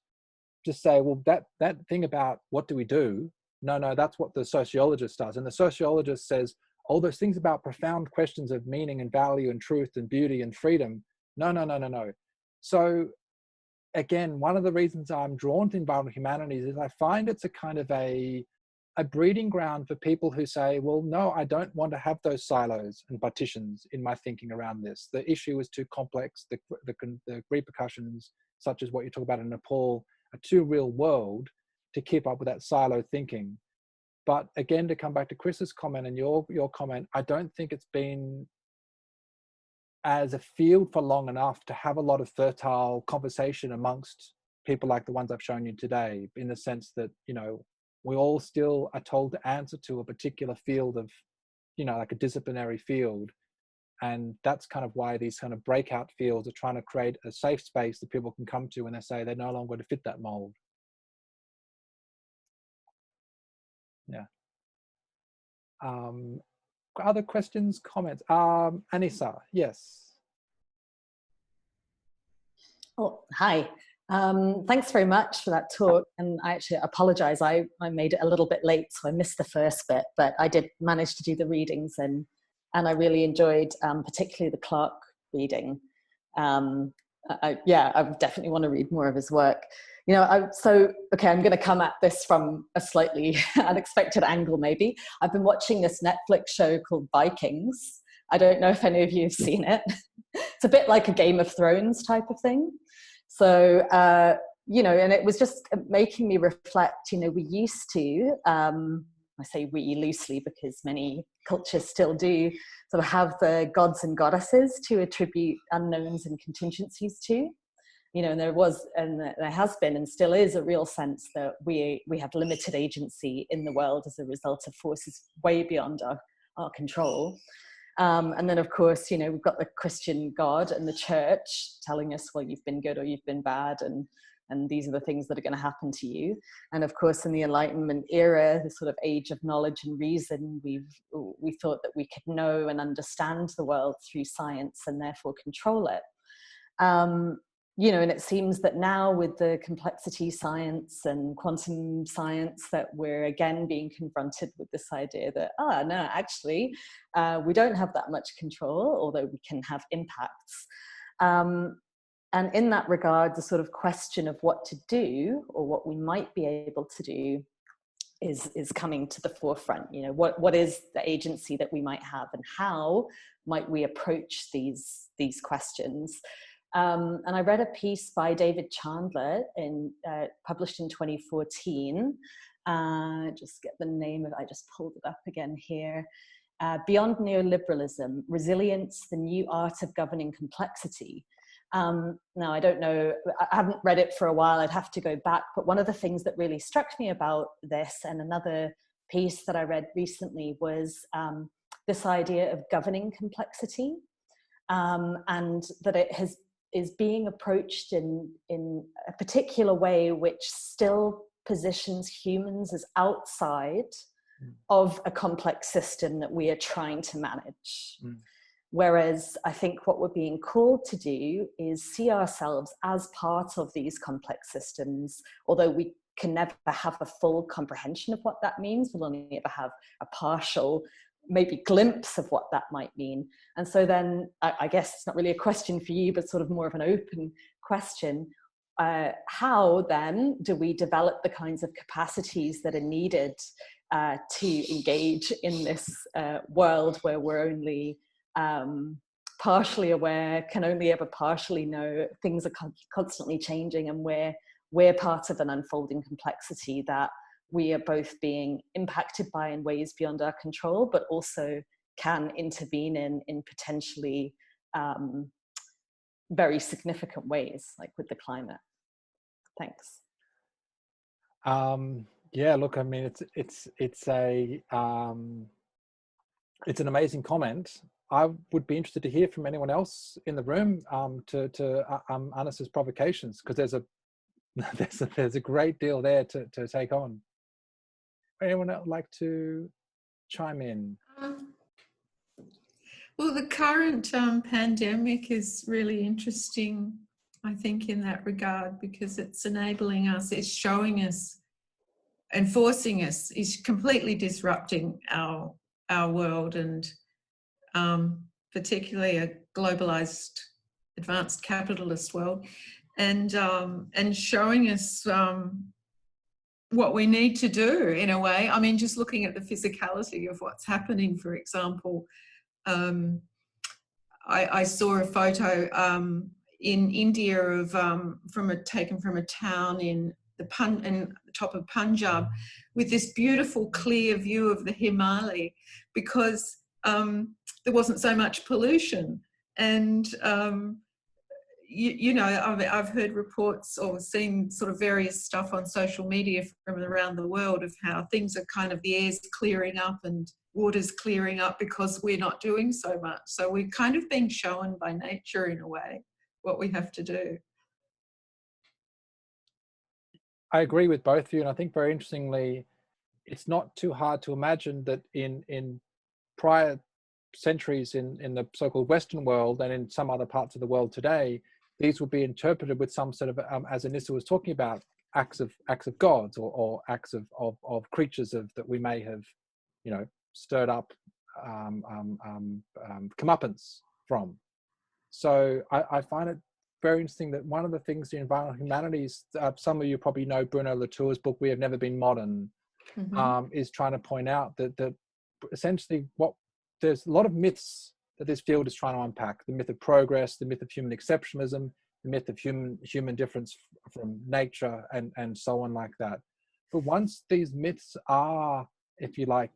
just say, well, that thing about what do we do? No, that's what the sociologist does. And the sociologist says, all those things about profound questions of meaning and value and truth and beauty and freedom. No. So again, one of the reasons I'm drawn to environmental humanities is I find it's a kind of a breeding ground for people who say, well, no, I don't want to have those silos and partitions in my thinking around this. The issue is too complex. The repercussions, such as what you talk about in Nepal, are too real world to keep up with that silo thinking. But again, to come back to Chris's comment and your comment, I don't think it's been as a field for long enough to have a lot of fertile conversation amongst people like the ones I've shown you today, in the sense that, we all still are told to answer to a particular field of, like a disciplinary field. And that's kind of why these kind of breakout fields are trying to create a safe space that people can come to when they say they're no longer going to fit that mold. Yeah. Other questions, comments? Anissa, yes. Oh, hi. Thanks very much for that talk. And I actually apologize. I made it a little bit late, so I missed the first bit, but I did manage to do the readings, and I really enjoyed particularly the Clarke reading. I definitely want to read more of his work. I'm going to come at this from a slightly unexpected angle, maybe. I've been watching this Netflix show called Vikings. I don't know if any of you have seen it. It's a bit like a Game of Thrones type of thing. So, and it was just making me reflect, we used to, I say we loosely because many cultures still do, sort of have the gods and goddesses to attribute unknowns and contingencies to. you know, and there was, and there has been, and still is, a real sense that we have limited agency in the world as a result of forces way beyond our control. And then, of course, you know, we've got the Christian God and the church telling us, well, you've been good or you've been bad, and these are the things that are going to happen to you. And of course, in the Enlightenment era, the sort of age of knowledge and reason, we thought that we could know and understand the world through science and therefore control it. You know, and it seems that now with the complexity science and quantum science that we're again being confronted with this idea that, no, actually, we don't have that much control, although we can have impacts. And in that regard, the sort of question of what to do, or what we might be able to do, is coming to the forefront. You know, what is the agency that we might have, and how might we approach these questions? And I read a piece by David Chandler published in 2014. Just get the name of it. I just pulled it up again here. Beyond Neoliberalism, Resilience, the New Art of Governing Complexity. Now, I don't know, I haven't read it for a while, I'd have to go back, but one of the things that really struck me about this, and another piece that I read recently, was this idea of governing complexity, and that it is being approached in a particular way which still positions humans as outside of a complex system that we are trying to manage. Whereas I think what we're being called to do is see ourselves as part of these complex systems, although we can never have a full comprehension of what that means. We'll only ever have a partial, maybe glimpse of what that might mean. And so then I guess it's not really a question for you, but sort of more of an open question. How then do we develop the kinds of capacities that are needed to engage in this world where we're only partially aware, can only ever partially know, things are constantly changing, and we're part of an unfolding complexity that we are both being impacted by in ways beyond our control, but also can intervene in potentially very significant ways, like with the climate. Thanks. Yeah, look, I mean, it's an amazing comment. I would be interested to hear from anyone else in the room to Anna's provocations, because there's a great deal there to take on. Anyone else like to chime in? Well, the current pandemic is really interesting, I think, in that regard, because it's enabling us, it's showing us and forcing us, it's completely disrupting our world, and particularly a globalized, advanced capitalist world, and showing us what we need to do in a way. I mean, just looking at the physicality of what's happening, for example, I saw a photo in India of taken from a town in the top of Punjab, with this beautiful clear view of the Himalaya, because there wasn't so much pollution. And you know, I've heard reports or seen sort of various stuff on social media from around the world of how things are kind of, the air's clearing up and water's clearing up because we're not doing so much. So we're kind of being shown by nature, in a way, what we have to do. I agree with both of you, and I think very interestingly, it's not too hard to imagine that in prior centuries in the so-called Western world and in some other parts of the world today, these would be interpreted with some sort of, as Anissa was talking about, acts of gods or acts of creatures that we may have, you know, stirred up comeuppance from. So I find it very interesting that one of the things in environmental humanities, some of you probably know Bruno Latour's book, We Have Never Been Modern, is trying to point out that essentially there's a lot of myths that this field is trying to unpack: the myth of progress, the myth of human exceptionalism, the myth of human difference from nature, and so on like that. But once these myths are, if you like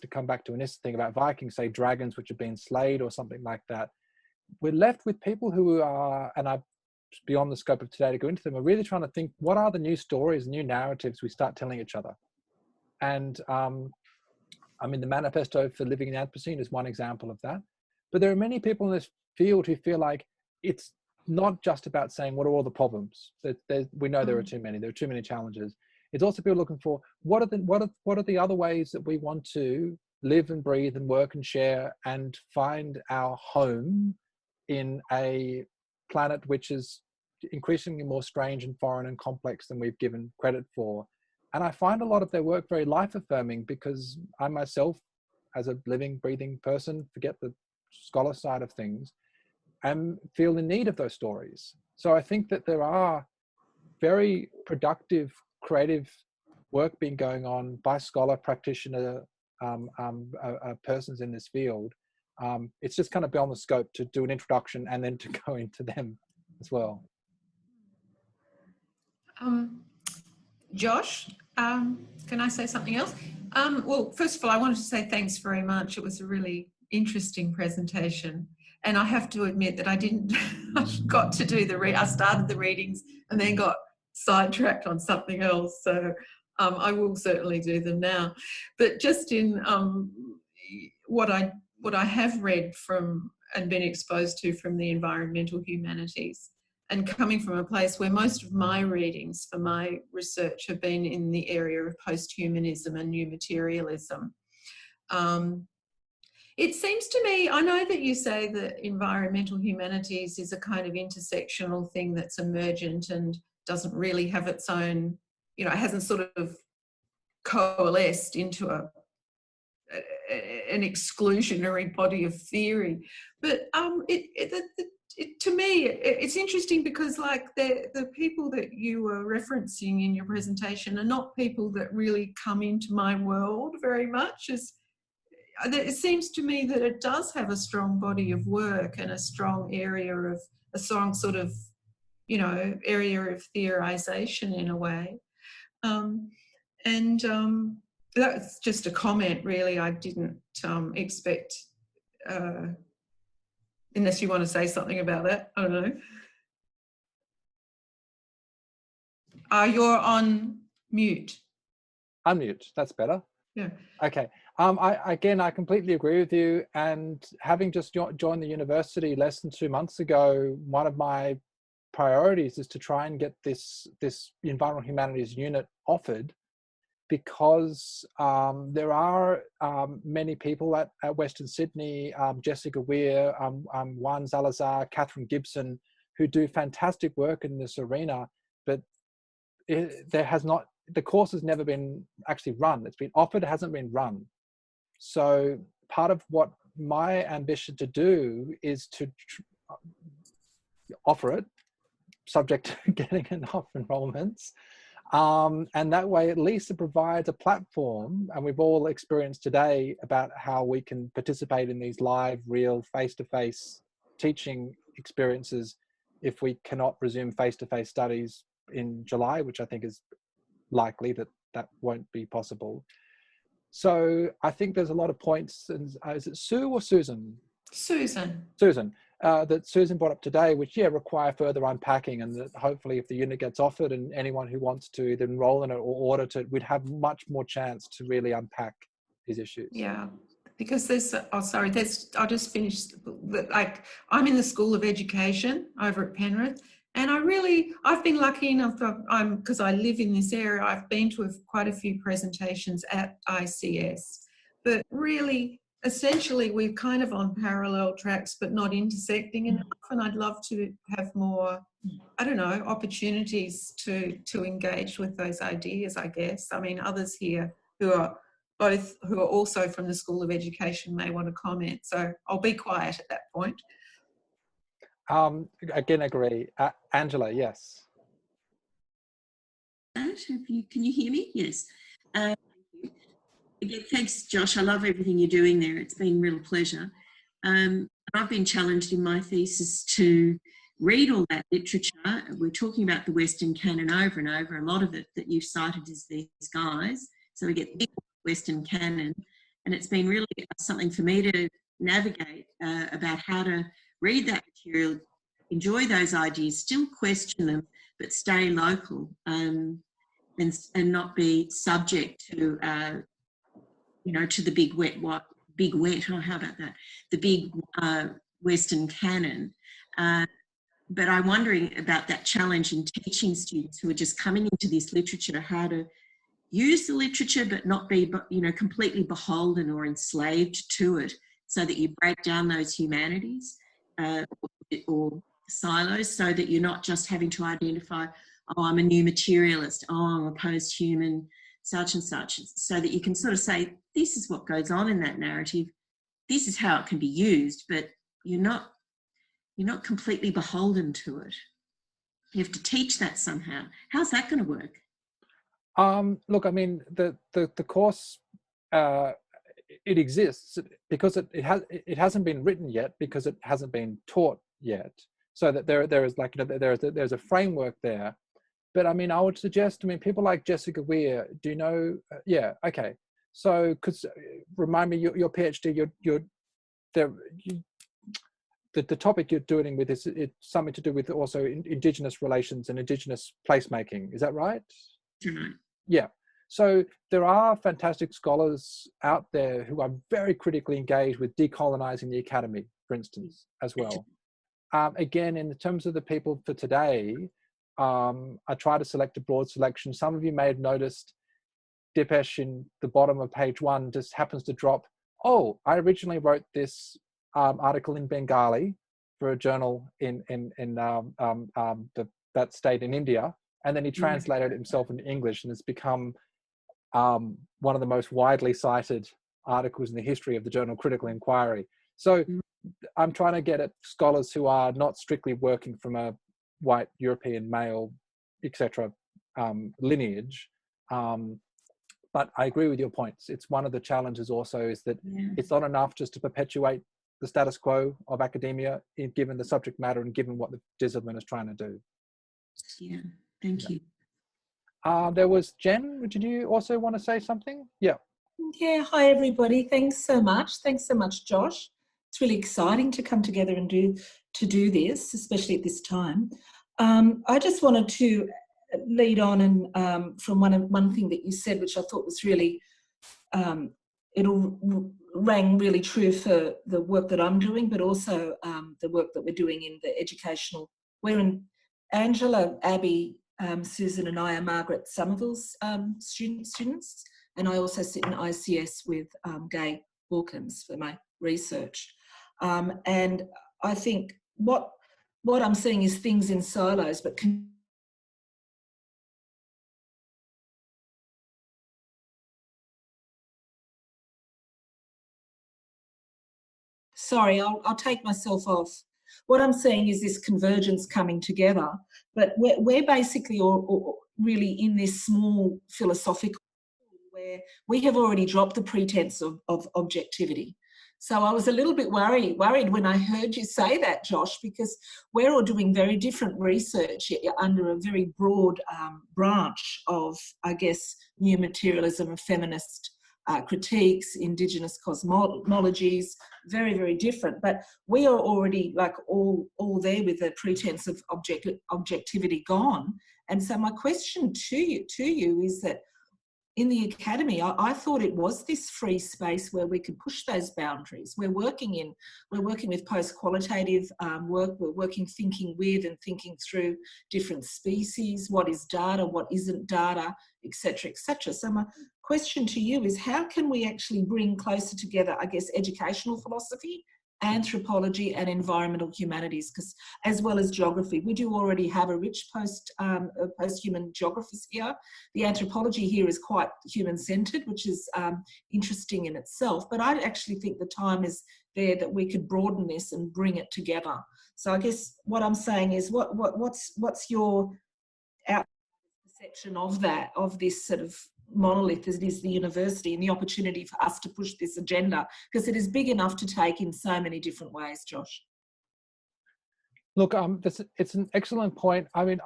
to come back to this thing about Vikings, say dragons which have been slayed or something like that, we're left with people who are, and I beyond the scope of today to go into them, are really trying to think, what are the new stories, new narratives we start telling each other? And I mean, the Manifesto for Living in the Anthropocene is one example of that. But there are many people in this field who feel like it's not just about saying, what are all the problems? We know there are too many. There are too many challenges. It's also people looking for, what are the other ways that we want to live and breathe and work and share and find our home in a planet which is increasingly more strange and foreign and complex than we've given credit for. And I find a lot of their work very life affirming, because I myself, as a living, breathing person, forget the scholar side of things, and feel the need of those stories. So I think that there are very productive, creative work being going on by scholar, practitioner, persons in this field. It's just kind of beyond the scope to do an introduction and then to go into them as well. Josh, can I say something else? Well, first of all, I wanted to say thanks very much. It was a really interesting presentation. And I have to admit that I got to do I started the readings and then got sidetracked on something else. So I will certainly do them now. But just in what I have read from and been exposed to from the environmental humanities, and coming from a place where most of my readings for my research have been in the area of post-humanism and new materialism, it seems to me, I know that you say that environmental humanities is a kind of intersectional thing that's emergent and doesn't really have its own, it hasn't sort of coalesced into an exclusionary body of theory. But to me, it's interesting because, like, the people that you were referencing in your presentation are not people that really come into my world very much. It seems to me that it does have a strong body of work and a strong area of a strong sort of, area of theorization in a way. That's just a comment, really. I didn't expect, unless you want to say something about that. I don't know. You're on mute. Unmute, that's better. Yeah. Okay. I completely agree with you. And having just joined the university less than 2 months ago, one of my priorities is to try and get this environmental humanities unit offered, because there are many people at Western Sydney, Jessica Weir, Juan Salazar, Catherine Gibson, who do fantastic work in this arena, but the course has never been actually run. It's been offered, it hasn't been run. So part of what my ambition to do is to offer it, subject to getting enough enrollments. And that way, at least it provides a platform, and we've all experienced today about how we can participate in these live, real, face-to-face teaching experiences if we cannot resume face-to-face studies in July, which I think is likely that won't be possible. So I think there's a lot of points, and is it Sue or Susan? Susan. That Susan brought up today, which require further unpacking, and that hopefully if the unit gets offered and anyone who wants to either enroll in it or audit it, we'd have much more chance to really unpack these issues. Yeah, because I'll just finish. Like, I'm in the School of Education over at Penrith, and I've been lucky enough, because I live in this area, I've been to quite a few presentations at ICS, but really, essentially, we're kind of on parallel tracks, but not intersecting enough. And I'd love to have more, opportunities to engage with those ideas, I guess. I mean, others here who are also from the School of Education may want to comment. So I'll be quiet at that point. Again, agree. Angela, yes. Can you hear me? Yes. Again, thanks, Josh. I love everything you're doing there. It's been a real pleasure. I've been challenged in my thesis to read all that literature. We're talking about the Western canon over and over. A lot of it that you've cited is these guys. So we get the Western canon. And it's been really something for me to navigate about how to read that material enjoy those ideas, still question them, but stay local, and not be subject to, to the big wet, oh, how about that? The big Western canon. But I'm wondering about that challenge in teaching students who are just coming into this literature, how to use the literature but not be, completely beholden or enslaved to it, so that you break down those humanities or silos, so that you're not just having to identify, oh, I'm a new materialist, oh, I'm a post-human, such and such, so that you can sort of say, this is what goes on in that narrative, this is how it can be used, but you're not completely beholden to it. You have to teach that somehow. How's that going to work? Look, I mean, the course, it exists because it hasn't been written yet, because it hasn't been taught yet. So that there is like, there's a framework there. But I mean, I would suggest, people like Jessica Weir, do you know? Yeah, okay. So, remind me, your PhD, the topic you're doing with is it's something to do with also Indigenous relations and Indigenous placemaking. Is that right? Mm-hmm. Yeah. So there are fantastic scholars out there who are very critically engaged with decolonizing the academy, for instance, as well. Again, in terms of the people for today, I try to select a broad selection. Some of you may have noticed Dipesh in the bottom of page 1 just happens to drop, oh, I originally wrote this article in Bengali for a journal in that state in India, and then he translated it himself into English, and it's become one of the most widely cited articles in the history of the journal Critical Inquiry. So I'm trying to get at scholars who are not strictly working from a white European male, etc. Lineage. But I agree with your points. It's one of the challenges also is that it's not enough just to perpetuate the status quo of academia, given the subject matter and given what the discipline is trying to do. Yeah, thank you. There was Jen. Did you also want to say something? Yeah. Yeah, hi everybody. Thanks so much. Thanks so much, Josh. It's really exciting to come together and do this, especially at this time. I just wanted to lead on and from one thing that you said, which I thought was really, it rang really true for the work that I'm doing, but also the work that we're doing in the educational. We're in Angela, Abby, Susan and I are Margaret Somerville's students, and I also sit in ICS with Gay Hawkins for my research. And I think what I'm seeing is things in silos, but sorry, I'll take myself off. What I'm saying is this convergence coming together, but we're basically all really in this small philosophical where we have already dropped the pretense of objectivity. So I was a little bit worried when I heard you say that, Josh, because we're all doing very different research under a very broad branch of, I guess, new materialism and feminist critiques, Indigenous cosmologies, very, very different. But we are already like all there with the pretense of objectivity gone. And so my question to you is that in the academy, I thought it was this free space where we could push those boundaries. We're working with post-qualitative work. We're thinking with and thinking through different species. What is data? What isn't data? Etc. etc. So my question to you is, how can we actually bring closer together, I guess, educational philosophy, anthropology and environmental humanities, because as well as geography, we do already have a rich post-human geographers here. The anthropology here is quite human-centred, which is interesting in itself, but I actually think the time is there that we could broaden this and bring it together. So I guess what I'm saying is, what's your perception of that, of this sort of monolith as it is the university, and the opportunity for us to push this agenda, because it is big enough to take in so many different ways, Josh? Look, it's an excellent point. I mean,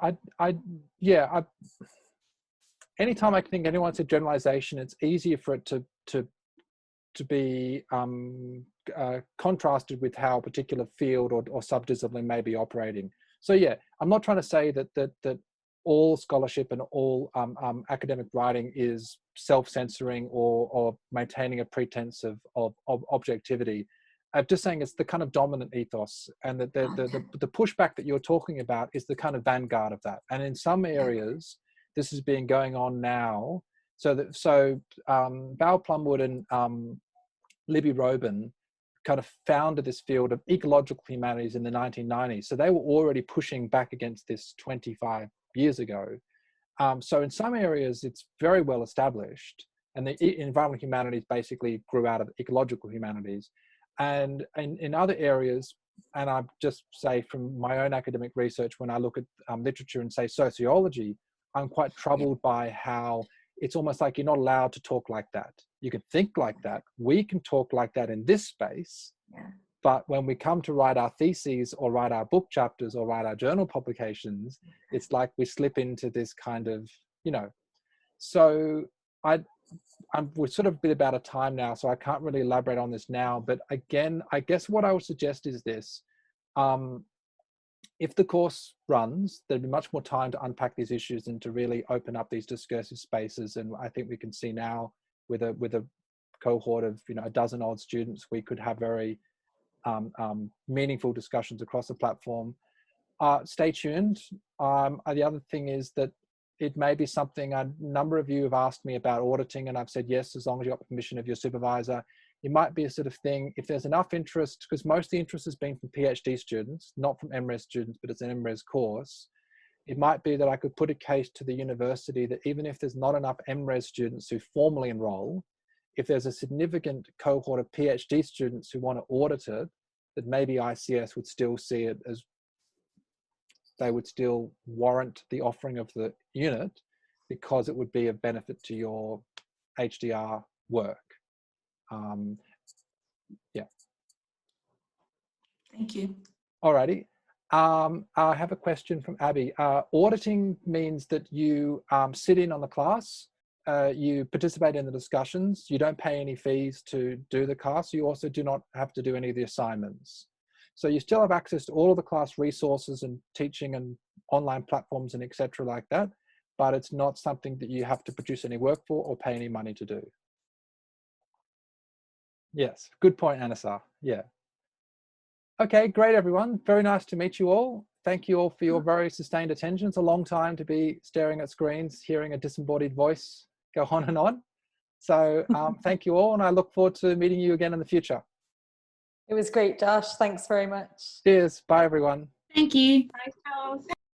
anytime I think anyone said generalization, it's easier for it to be contrasted with how a particular field or subdiscipline may be operating. So yeah, I'm not trying to say that all scholarship and all academic writing is self-censoring or maintaining a pretense of objectivity. I'm just saying it's the kind of dominant ethos, and that the pushback that you're talking about is the kind of vanguard of that. And in some areas, this has been going on now. So Val Plumwood and Libby Robin kind of founded this field of ecological humanities in the 1990s. So they were already pushing back against this 25 years ago. So in some areas, it's very well established, and the environmental humanities basically grew out of ecological humanities. And in other areas, and I just say from my own academic research, when I look at literature and say sociology, I'm quite troubled by how it's almost like you're not allowed to talk like that. You can think like that. We can talk like that in this space. Yeah. But when we come to write our theses or write our book chapters or write our journal publications, it's like we slip into this kind of, so we're sort of a bit about a time now, so I can't really elaborate on this now. But again, I guess what I would suggest is this. If the course runs, there'll be much more time to unpack these issues and to really open up these discursive spaces. And I think we can see now with a cohort of, a dozen odd students, we could have very meaningful discussions across the platform. Stay tuned. The other thing is that it may be something, a number of you have asked me about auditing, and I've said yes, as long as you got the permission of your supervisor. It might be a sort of thing, if there's enough interest, because most of the interest has been from PhD students, not from MRes students, but it's an MRes course. It might be that I could put a case to the university that even if there's not enough MRes students who formally enroll, if there's a significant cohort of PhD students who want to audit it, that maybe ICS would still see it as, they would still warrant the offering of the unit because it would be of benefit to your HDR work. Yeah. Thank you. Alrighty. I have a question from Abby. Auditing means that you sit in on the class, you participate in the discussions, you don't pay any fees to do the class, you also do not have to do any of the assignments. So you still have access to all of the class resources and teaching and online platforms and etc. like that, but it's not something that you have to produce any work for or pay any money to do. Yes, good point, Anasa. Yeah. Okay, great, everyone. Very nice to meet you all. Thank you all for your very sustained attention. It's a long time to be staring at screens, hearing a disembodied voice go on and on. So thank you all, and I look forward to meeting you again in the future. It was great, Josh. Thanks very much. Cheers. Bye, everyone. Thank you. Thanks, Charles.